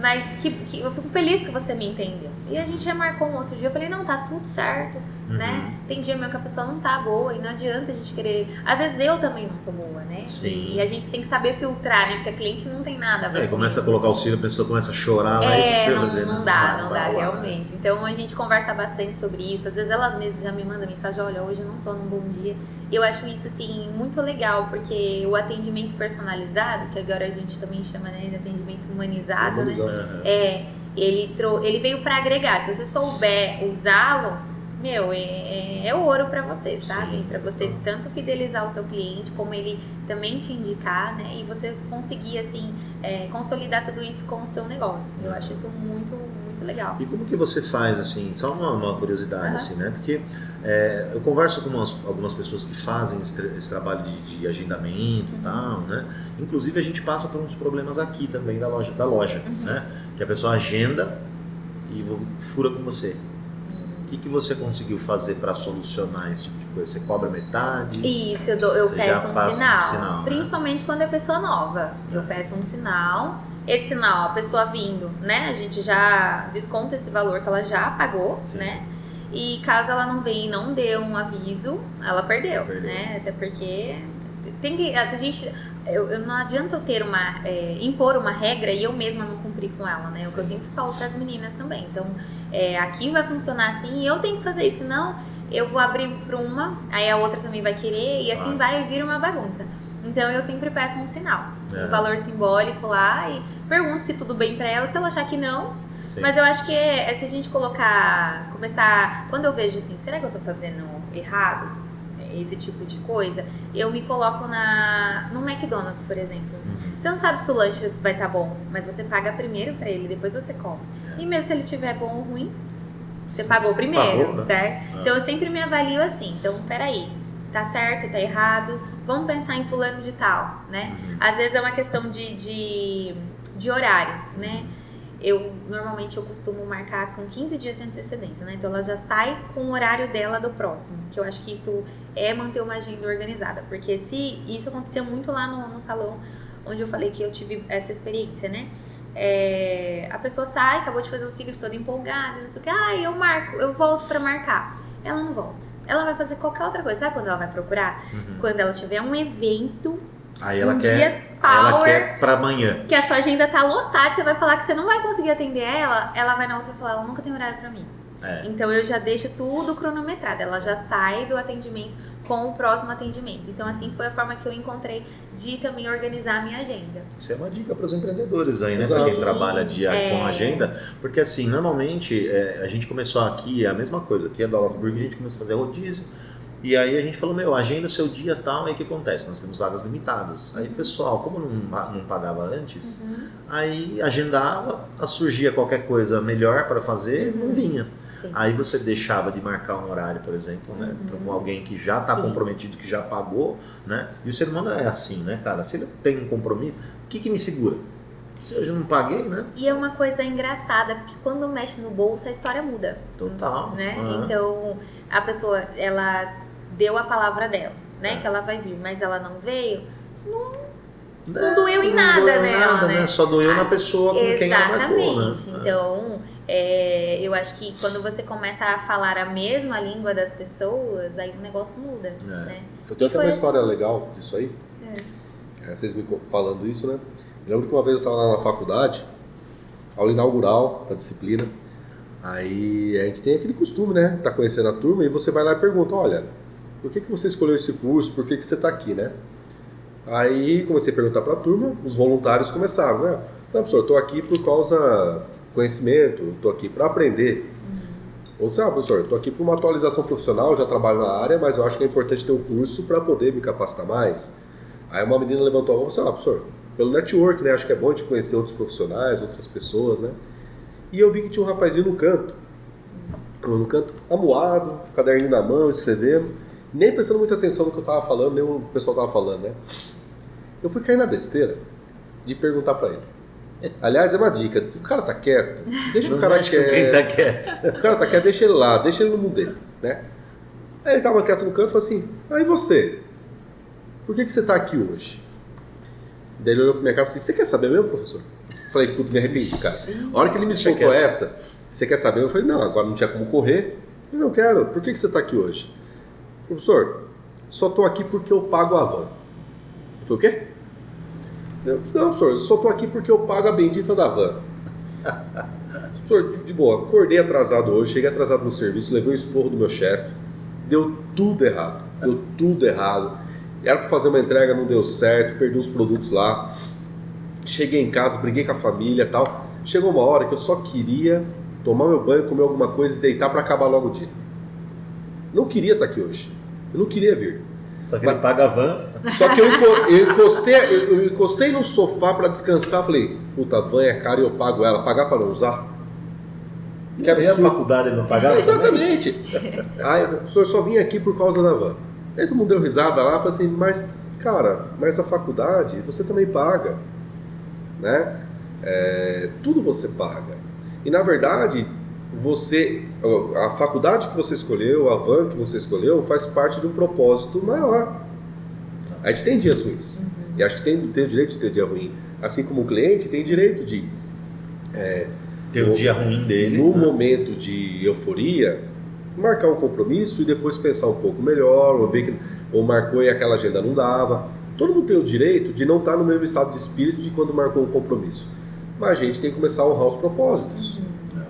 mas que eu fico feliz que você me entendeu. E a gente remarcou um outro dia, eu falei, não, tá tudo certo, né? Tem dia mesmo que a pessoa não tá boa e não adianta a gente querer... Às vezes eu também não tô boa, né? Sim. E a gente tem que saber filtrar, né? Porque a cliente não tem nada a ver com começa isso. a colocar o cílio, a pessoa começa a chorar. Lá, e não, fazer, não dá, realmente. Então a gente conversa bastante sobre isso. Às vezes elas mesmas já me mandam mensagem, olha, hoje eu não tô num bom dia. E eu acho isso, assim, muito legal, porque o atendimento personalizado, que agora a gente também chama, né, de atendimento humanizado, né? Ele veio para agregar. Se você souber usá-lo, é ouro para você, sabe? Para você tanto fidelizar o seu cliente, como ele também te indicar, né? E você conseguir, assim, consolidar tudo isso com o seu negócio. Eu acho isso muito, muito legal. E como que você faz, assim, só uma curiosidade, assim, né? Porque eu converso com algumas pessoas que fazem esse trabalho de agendamento e tal, né? Inclusive a gente passa por uns problemas aqui também da loja, né? Que a pessoa agenda e fura com você. O que você conseguiu fazer para solucionar esse tipo de coisa? Você cobra metade? Isso, eu peço um sinal. Né? Principalmente quando é pessoa nova. Eu peço um sinal. Esse sinal, a pessoa vindo, né? A gente já desconta esse valor que ela já pagou, né? E caso ela não venha e não dê um aviso, ela perdeu. Né? Até porque tem que... não adianta eu ter impor uma regra e eu mesma não cumprir com ela, né? É o que eu sempre falo para as meninas também. Então, aqui vai funcionar assim e eu tenho que fazer isso, senão eu vou abrir para uma, aí a outra também vai querer e assim vai vir uma bagunça. Então, eu sempre peço um sinal, um valor simbólico lá e pergunto se tudo bem para ela, se ela achar que não. Sim. Mas eu acho que se a gente começar, quando eu vejo assim, será que eu tô fazendo errado? Esse tipo de coisa, eu me coloco no McDonald's, por exemplo. Você não sabe se o lanche vai estar bom, mas você paga primeiro pra ele, depois você come. E mesmo se ele tiver bom ou ruim, você pagou primeiro, né? Certo? Então eu sempre me avalio assim, então peraí, tá certo, tá errado, vamos pensar em fulano de tal, né? Às vezes é uma questão de horário, né? Normalmente eu costumo marcar com 15 dias de antecedência, né? Então ela já sai com o horário dela do próximo, que eu acho que isso é manter uma agenda organizada, porque isso acontecia muito lá no salão, onde eu falei que eu tive essa experiência, né? A pessoa sai, acabou de fazer os cílios toda empolgada, não sei o que, eu volto pra marcar. Ela não volta. Ela vai fazer qualquer outra coisa. Sabe quando ela vai procurar? Quando ela tiver um evento... Aí ela quer pra amanhã. Que a sua agenda tá lotada, você vai falar que você não vai conseguir atender ela vai na outra e falar, ela nunca tem horário pra mim. Então eu já deixo tudo cronometrado, ela já sai do atendimento com o próximo atendimento. Então assim foi a forma que eu encontrei de também organizar a minha agenda. Isso é uma dica para os empreendedores aí, né? Para quem trabalha com agenda. Porque assim, normalmente a gente começou aqui, a mesma coisa, aqui da Lofburg, a gente começou a fazer rodízio. E aí a gente falou, agenda seu dia tal, aí o que acontece? Nós temos vagas limitadas. Aí pessoal, como não pagava antes, aí agendava, surgia qualquer coisa melhor para fazer, não vinha. Sim. Aí você deixava de marcar um horário, por exemplo, né, para alguém que já está comprometido, que já pagou, né? E o ser humano é assim, né, cara? Se ele tem um compromisso, o que me segura? Se eu já não paguei, né? E é uma coisa engraçada, porque quando mexe no bolso, a história muda. Total. Né? Então, a pessoa, ela deu a palavra dela, né? Que ela vai vir, mas ela não veio, não doeu em nada nela, né? Só doeu na pessoa com quem ela marcou, né? Exatamente. Então, eu acho que quando você começa a falar a mesma língua das pessoas, aí o negócio muda, né? Eu tenho até uma história legal disso aí. Vocês me falando isso, né? Eu lembro que uma vez eu estava lá na faculdade, aula inaugural da disciplina, aí a gente tem aquele costume, né? Tá conhecendo a turma e você vai lá e pergunta, olha, por que você escolheu esse curso? Por que você está aqui, né? Aí comecei a perguntar para a turma, os voluntários começaram, né? Não, professor, eu estou aqui por causa do conhecimento, estou aqui para aprender. Outros, professor, eu estou aqui por uma atualização profissional, já trabalho na área, mas eu acho que é importante ter um curso para poder me capacitar mais. Aí uma menina levantou a mão e falou, professor, pelo network, né? Acho que é bom de conhecer outros profissionais, outras pessoas, né? E eu vi que tinha um rapazinho no canto amuado, caderninho na mão, escrevendo. Nem prestando muita atenção no que eu tava falando, nem o pessoal tava falando, né? Eu fui cair na besteira de perguntar pra ele. Aliás, é uma dica, se o cara tá quieto, deixa o cara quieto. Quem tá quieto. O cara tá quieto, deixa ele lá, deixa ele no mundo dele, né? Aí ele tava quieto no canto e falou assim, e você? Por que você tá aqui hoje? Daí ele olhou pra minha cara e falou assim, você quer saber mesmo, professor? Falei, puta, me arrependi, cara. A hora que ele me soltou essa, você quer saber? Eu falei, não, agora não tinha como correr. Eu não quero. Por que você tá aqui hoje? Professor, só tô aqui porque eu pago a van. Eu falei, o quê? Não, professor, eu só tô aqui porque eu pago a bendita da van. Professor, de boa, acordei atrasado hoje, cheguei atrasado no serviço, levei um esporro do meu chefe, deu tudo errado. Era para fazer uma entrega, não deu certo, perdi uns produtos lá. Cheguei em casa, briguei com a família e tal. Chegou uma hora que eu só queria tomar meu banho, comer alguma coisa e deitar para acabar logo o dia. Não queria estar aqui hoje. Eu não queria vir. Só que ele paga a van. Só que eu encostei no sofá para descansar. Falei, puta, a van é cara e eu pago ela. Pagar para não usar? Que absurdo. A faculdade ele não pagava? Exatamente. Aí, o professor, só vim aqui por causa da van. Aí todo mundo deu risada lá. Falei assim, mas cara, mas a faculdade você também paga. Né? Tudo você paga. E na verdade, a faculdade que você escolheu, a van que você escolheu, faz parte de um propósito maior. A gente tem dias ruins. E acho que tem o direito de ter dia ruim. Assim como o cliente tem direito de ter o dia ruim dele. No momento de euforia, marcar um compromisso e depois pensar um pouco melhor, ou marcou e aquela agenda não dava. Todo mundo tem o direito de não estar no mesmo estado de espírito de quando marcou um compromisso. Mas a gente tem que começar a honrar os propósitos,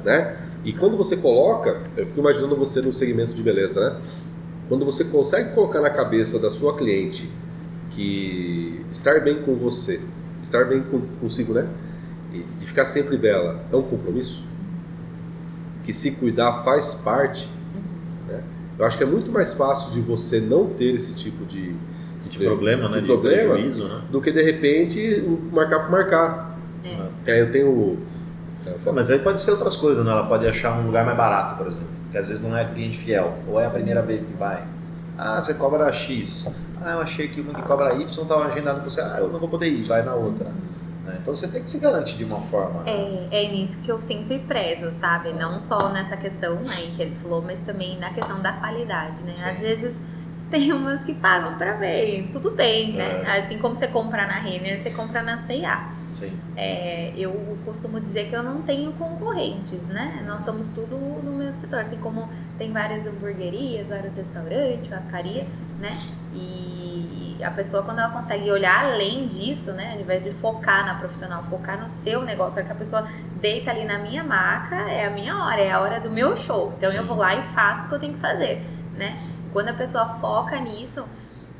né? E quando você coloca, eu fico imaginando você no segmento de beleza, né? Quando você consegue colocar na cabeça da sua cliente que estar bem com você, estar bem consigo, né? E de ficar sempre bela é um compromisso, que se cuidar faz parte, né? Eu acho que é muito mais fácil de você não ter esse tipo de problema, né? De prejuízo, né? Do que de repente marcar por marcar. Aí eu tenho. Mas aí pode ser outras coisas, né? Ela pode achar um lugar mais barato, por exemplo, que às vezes não é cliente fiel, ou é a primeira vez que vai. Ah, você cobra X. Ah, eu achei que uma que cobra Y estava agendado com você. Ah, eu não vou poder ir, vai na outra. Então você tem que se garantir de uma forma. É nisso que eu sempre prezo, sabe? Não só nessa questão, né, que ele falou, mas também na questão da qualidade, né? Sim. Às vezes tem umas que pagam pra ver, tudo bem, né? Assim como você compra na Renner, você compra na C&A. Sim. Eu costumo dizer que eu não tenho concorrentes, né? Nós somos tudo no mesmo setor, assim como tem várias hamburguerias, vários restaurantes, churrascaria, né? E a pessoa, quando ela consegue olhar além disso, né? Ao invés de focar na profissional, focar no seu negócio, é que a pessoa deita ali na minha maca, é a minha hora, é a hora do meu show. Então eu vou lá e faço o que eu tenho que fazer, né? Quando a pessoa foca nisso,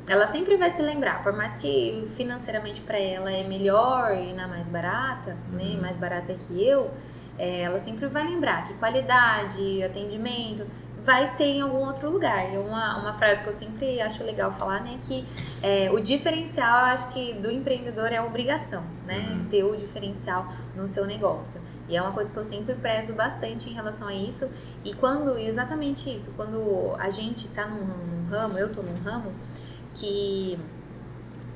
ela sempre vai se lembrar, por mais que financeiramente para ela é melhor e na mais barata, né, mais barata que eu, ela sempre vai lembrar que qualidade, atendimento, vai ter em algum outro lugar. E uma frase que eu sempre acho legal falar, né, que o diferencial, eu acho que do empreendedor é a obrigação, né, ter o diferencial no seu negócio. E é uma coisa que eu sempre prezo bastante em relação a isso. E exatamente isso, quando a gente tá num ramo, eu tô num ramo, que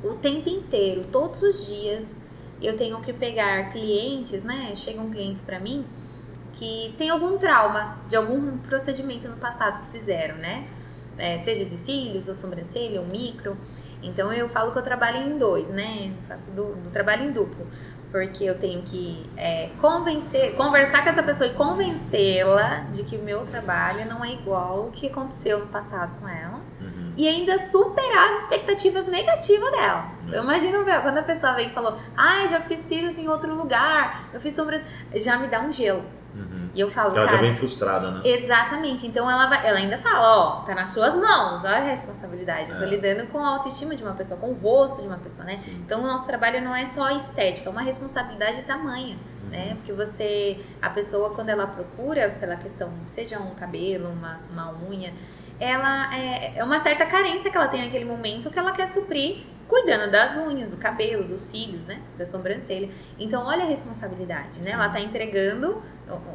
o tempo inteiro, todos os dias, eu tenho que pegar clientes, né? Chegam clientes pra mim que tem algum trauma de algum procedimento no passado que fizeram, né? Seja de cílios ou sobrancelha ou micro. Então eu falo que eu trabalho em dois, né? Faço do trabalho em duplo. Porque eu tenho que conversar com essa pessoa e convencê-la de que o meu trabalho não é igual o que aconteceu no passado com ela. E ainda superar as expectativas negativas dela. Então imagina, quando a pessoa vem e falou, eu já fiz cílios em outro lugar, eu fiz sombra, já me dá um gelo. E eu falo, ela já vem frustrada, né? Exatamente. Então ela ainda fala, tá nas suas mãos, olha a responsabilidade. Eu tô lidando com a autoestima de uma pessoa, com o rosto de uma pessoa, né? Sim. Então o nosso trabalho não é só estética, é uma responsabilidade tamanha, né? Porque a pessoa, quando ela procura pela questão, seja um cabelo, uma unha, ela é uma certa carência que ela tem naquele momento que ela quer suprir cuidando das unhas, do cabelo, dos cílios, né? Da sobrancelha. Então, olha a responsabilidade, né? Ela tá entregando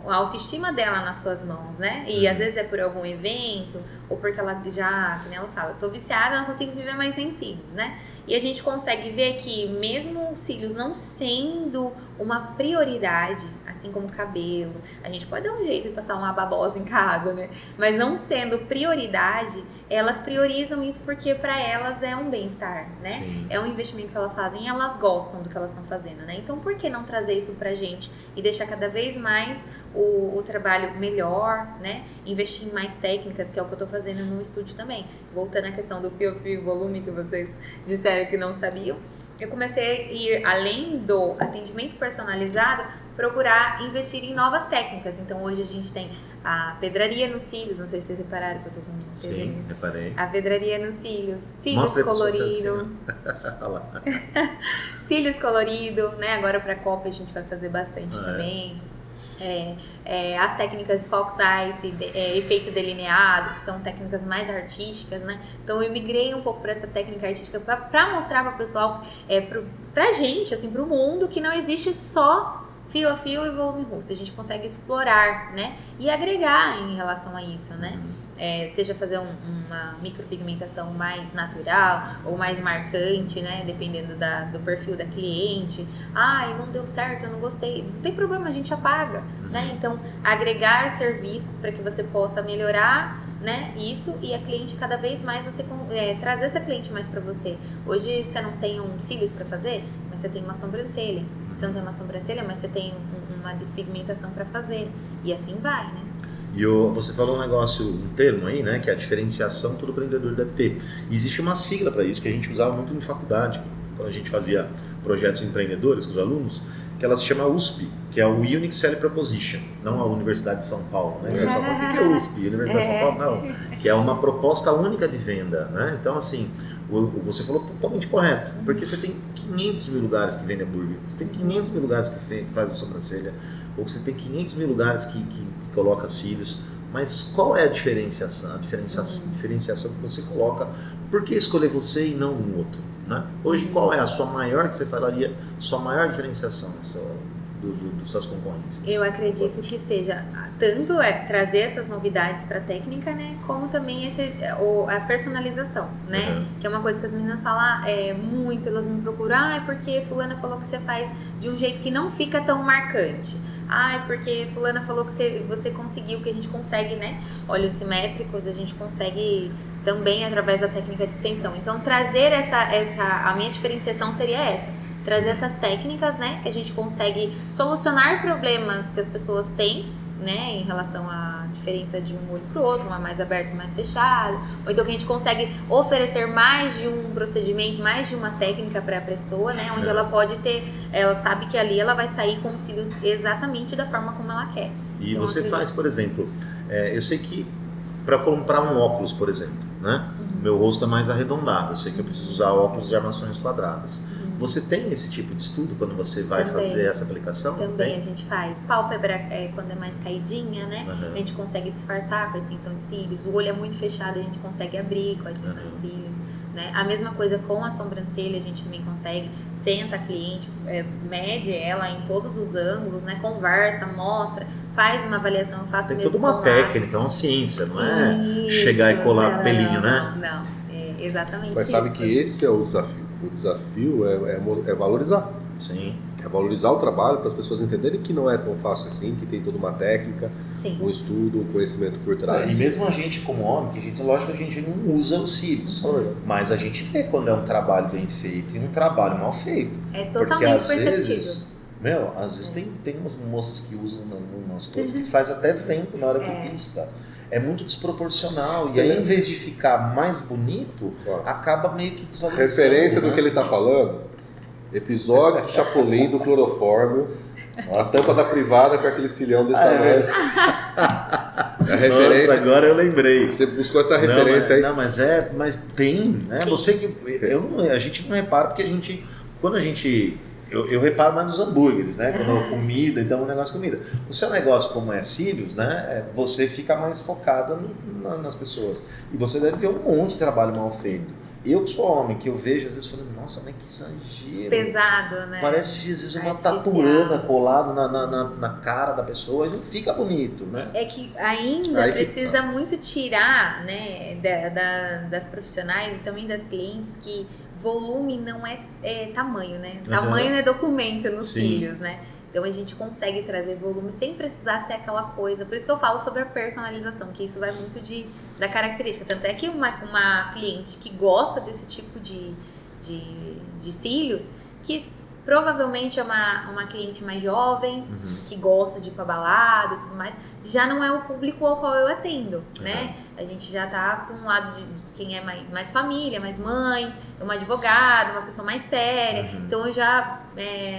a autoestima dela nas suas mãos, né? E às vezes é por algum evento, ou porque ela já, que nem ela fala, eu tô viciada, não consigo viver mais sem cílios, né? E a gente consegue ver que mesmo os cílios não sendo uma prioridade, assim como o cabelo, a gente pode dar um jeito de passar uma babosa em casa, né? Mas não sendo prioridade, elas priorizam isso porque para elas é um bem-estar, né? Sim. É um investimento que elas fazem e elas gostam do que elas estão fazendo, né? Então por que não trazer isso pra gente e deixar cada vez mais o trabalho melhor, né? Investir em mais técnicas, que é o que eu tô fazendo no estúdio também. Voltando à questão do fio volume que vocês disseram que não sabiam, eu comecei a ir além do atendimento personalizado, procurar investir em novas técnicas. Então hoje a gente tem a pedraria nos cílios, não sei se vocês repararam que eu tô com pedraria. Sim, reparei. A pedraria nos cílios, cílios Mostra colorido. Olha lá. Cílios colorido, né? Agora pra Copa a gente vai fazer bastante também. As técnicas Fox Eyes, efeito delineado, que são técnicas mais artísticas, né? Então eu migrei um pouco para essa técnica artística para mostrar para o pessoal, pra gente, assim, pro mundo, que não existe só fio a fio e volume russo. A gente consegue explorar, né? E agregar em relação a isso, né? Seja fazer uma micropigmentação mais natural ou mais marcante, né? Dependendo do perfil da cliente. Ai, não deu certo, eu não gostei. Não tem problema, a gente apaga, né? Então, agregar serviços para que você possa melhorar, né, isso, e a cliente cada vez mais você trazer essa cliente mais para você. Hoje você não tem cílios para fazer, mas você tem uma sobrancelha. Você não tem uma sobrancelha, mas você tem uma despigmentação para fazer. E assim vai, né? E você falou um termo aí, né, que é a diferenciação que todo empreendedor deve ter. E existe uma sigla para isso que a gente usava muito em faculdade, quando a gente fazia projetos empreendedores com os alunos, que ela se chama USP, que é o Unique Selling Proposition, não a Universidade de São Paulo, né? O que é USP? Universidade de São Paulo não, que é uma proposta única de venda, né? Então, assim, você falou totalmente correto, porque você tem 500 mil lugares que vendem hambúrguer, você tem 500 mil lugares que fazem sobrancelha, ou você tem 500 mil lugares que coloca cílios, mas qual é a diferenciação que você coloca? Por que escolher você e não um outro? Né? Hoje, qual é a sua maior, que você falaria, sua maior diferenciação dos seus concorrentes? Eu acredito que seja tanto trazer essas novidades para a técnica, né, como também a personalização, né, que é uma coisa que as meninas falam muito, elas me procuram, é porque fulana falou que você faz de um jeito que não fica tão marcante, é porque fulana falou que você conseguiu, que a gente consegue, né, olhos simétricos, a gente consegue também através da técnica de extensão. Então trazer a minha diferenciação seria essa, trazer essas técnicas, né, que a gente consegue solucionar problemas que as pessoas têm, né, em relação à diferença de um olho para o outro, uma mais aberto e mais fechado, ou então que a gente consegue oferecer mais de um procedimento, mais de uma técnica para a pessoa, né, onde ela pode ela sabe que ali ela vai sair com os cílios exatamente da forma como ela quer. E então, você faz, por exemplo, eu sei que para comprar um óculos, por exemplo, né, meu rosto é mais arredondado, eu sei que eu preciso usar óculos de armações quadradas. Você tem esse tipo de estudo quando você vai fazer essa aplicação? Também a gente faz. Pálpebra, quando é mais caidinha, né? A gente consegue disfarçar com a extensão de cílios. O olho é muito fechado, a gente consegue abrir com a extensão de cílios, né? A mesma coisa com a sobrancelha, a gente também consegue. Senta a cliente, mede ela em todos os ângulos, né? Conversa, mostra, faz uma avaliação, eu faço tem mesmo toda uma técnica, uma ciência, não é chegar e colar pelinho, né? Não, exatamente. Mas sabe que esse é o desafio. O desafio é valorizar. Sim. É valorizar o trabalho para as pessoas entenderem que não é tão fácil assim, que tem toda uma técnica, um estudo, um conhecimento por trás. E mesmo a gente como homem, lógico que a gente não usa os cílios, mas a gente vê quando é um trabalho bem feito e um trabalho mal feito. É totalmente porque, perceptível. Às vezes tem umas moças que usam umas coisas que faz até vento na hora que pisca. É muito desproporcional. E aí, em vez de ficar mais bonito, acaba meio que desvalorizando. Referência do que ele está falando, episódio do Chapolin, do clorofórmio, a tampa da privada com aquele cilhão desse tamanho. A referência. Nossa, agora eu lembrei. Você buscou essa referência aí? Não, mas tem, né? Você que a gente não repara porque quando a gente eu reparo mais nos hambúrgueres, né? Quando comida, então o negócio de comida. O seu negócio, como é cílios, né? Você fica mais focada nas pessoas. E você deve ver um monte de trabalho mal feito. eu que sou homem, que eu vejo às vezes falando, nossa, mas que exagero. Pesado, né? Parece às vezes uma Artificial. taturana colada na cara da pessoa e não fica bonito, né? É que ainda Aí que precisa muito tirar, né, das profissionais e também das clientes que volume não é tamanho, né? Tamanho não é documento nos Sim. cílios, né? Então a gente consegue trazer volume sem precisar ser aquela coisa. Por isso que eu falo sobre a personalização, que isso vai muito da característica. Tanto é que uma cliente que gosta desse tipo de cílios, que provavelmente é uma cliente mais jovem, que gosta de ir pra balada e tudo mais, já não é o público ao qual eu atendo, né? A gente já tá pra um lado de quem é mais família, mais mãe, uma advogada, uma pessoa mais séria. Então eu já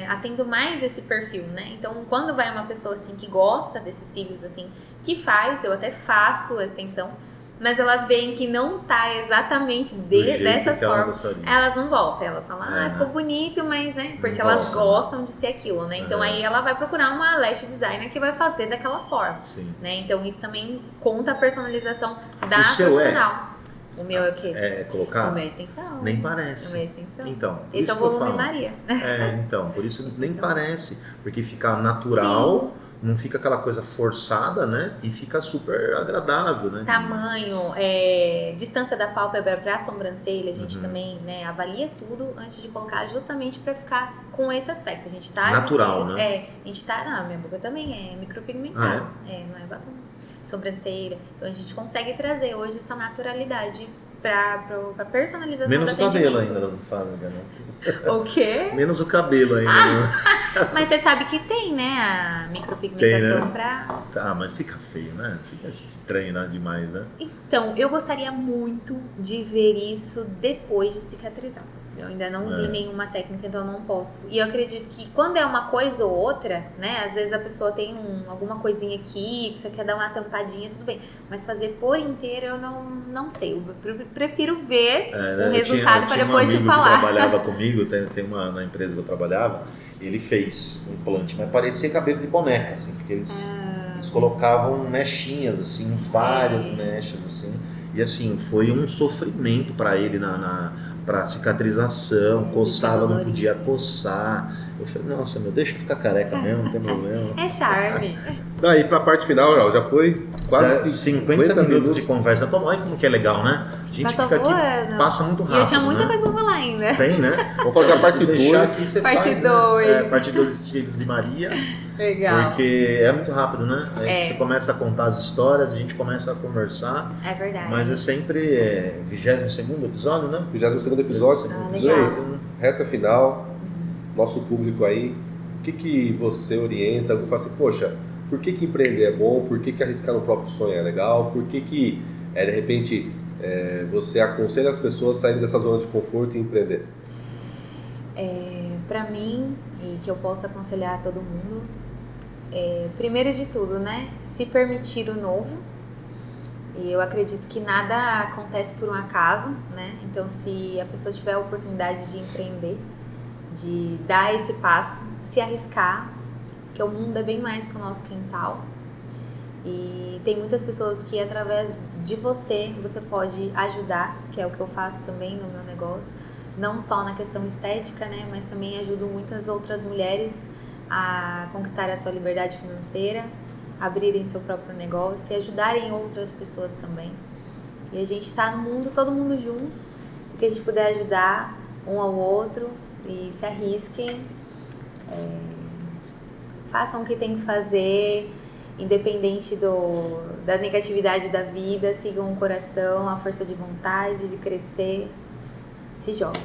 atendo mais esse perfil, né? Então quando vai uma pessoa assim que gosta desses cílios assim, que faz, eu até faço a extensão, mas elas veem que não tá exatamente dessas formas, elas não voltam, elas falam, ficou bonito, mas, né, porque não elas volta, gostam de ser aquilo, né, então aí ela vai procurar uma lash designer que vai fazer daquela forma, Sim. né, então isso também conta a personalização da O seu profissional. O meu é o quê? É colocar? O meu é extensão. Nem parece. O meu é extensão. Então, por Esse isso é o que eu volume falo. Maria. Então, por isso nem parece, porque fica natural, não fica aquela coisa forçada, né? E fica super agradável, né? Tamanho, distância da pálpebra para a sobrancelha, a gente também, né, avalia tudo antes de colocar, justamente para ficar com esse aspecto. A gente tá Natural, né? A gente tá, não, minha boca também é micropigmentada, não é batom. Sobrancelha. Então a gente consegue trazer hoje essa naturalidade pra personalização Menos do o cabelo atendimento. ainda, elas não fazem, né? O quê? Menos o cabelo ainda. Né? Mas você sabe que tem, né, a micropigmentação Tem, né? pra... Ah, mas fica feio, né? Fica estranho, né? Demais, né? Então, eu gostaria muito de ver isso depois de cicatrizar. Eu ainda não vi nenhuma técnica, então eu não posso. E eu acredito que quando é uma coisa ou outra, né? Às vezes a pessoa tem alguma coisinha aqui, que você quer dar uma tampadinha, tudo bem. Mas fazer por inteiro eu não sei. Eu prefiro ver o resultado para depois te falar. Um amigo que trabalhava comigo, tem na empresa que eu trabalhava, ele fez um implante, mas parecia cabelo de boneca, assim, porque eles colocavam mechinhas, assim, várias mechas, assim. E assim, foi um sofrimento para ele pra cicatrização, coçava, não podia coçar. Eu falei, nossa, deixa eu ficar careca mesmo, não tem problema. É charme. Daí pra parte final, já foi quase 50 minutos de conversa. Olha como que é legal, né? A gente Passou fica voando. aqui, passa muito rápido. E eu tinha muita né? coisa pra falar ainda. Tem, né? Vamos fazer a parte 2. Parte 2. Parte 2 dos Filhos de Maria. Legal. Porque é muito rápido, né? Aí você começa a contar as histórias, a gente começa a conversar. É verdade. Mas é sempre 22º episódio, né? 22º episódio. Legal. Reta final. Nosso público aí. O que você orienta? Eu falo assim, poxa, por que empreender é bom? Por que arriscar no próprio sonho é legal? Por que de repente você aconselha as pessoas a saírem dessa zona de conforto e empreender? Pra mim, e que eu posso aconselhar a todo mundo, primeiro de tudo, né? Se permitir o novo. E eu acredito que nada acontece por um acaso, né? Então, se a pessoa tiver a oportunidade de empreender, de dar esse passo, se arriscar, porque o mundo é bem mais que o nosso quintal. E tem muitas pessoas que através de você pode ajudar, que é o que eu faço também no meu negócio, não só na questão estética, né, mas também ajudo muitas outras mulheres a conquistar a sua liberdade financeira, abrirem seu próprio negócio e ajudarem outras pessoas também. E a gente está no mundo, todo mundo junto, o que a gente puder ajudar um ao outro, e se arrisquem, façam o que tem que fazer, independente da negatividade da vida, sigam o coração, a força de vontade de crescer, se joguem.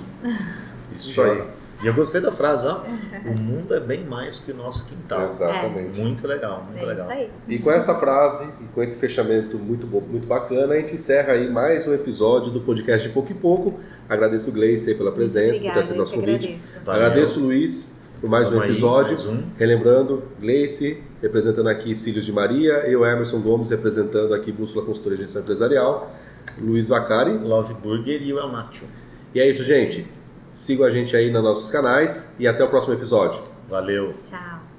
Isso aí. E eu gostei da frase, ó. O mundo é bem mais que o nosso quintal. Exatamente. Muito legal, muito legal. Isso aí. E com essa frase e com esse fechamento muito bom, muito bacana, a gente encerra aí mais um episódio do podcast de Pouco em Pouco. Agradeço o Gleice pela presença, por ter aceito nosso convite. Agradeço o Luiz por mais um episódio. Relembrando, Gleice representando aqui Cílios de Maria, eu, Emerson Gomes, representando aqui Bússola Consultoria de Gestão Empresarial, Luiz Vacari, Love Burger e o El Nacho. E é isso, gente. Sigam a gente aí nos nossos canais e até o próximo episódio. Valeu. Tchau.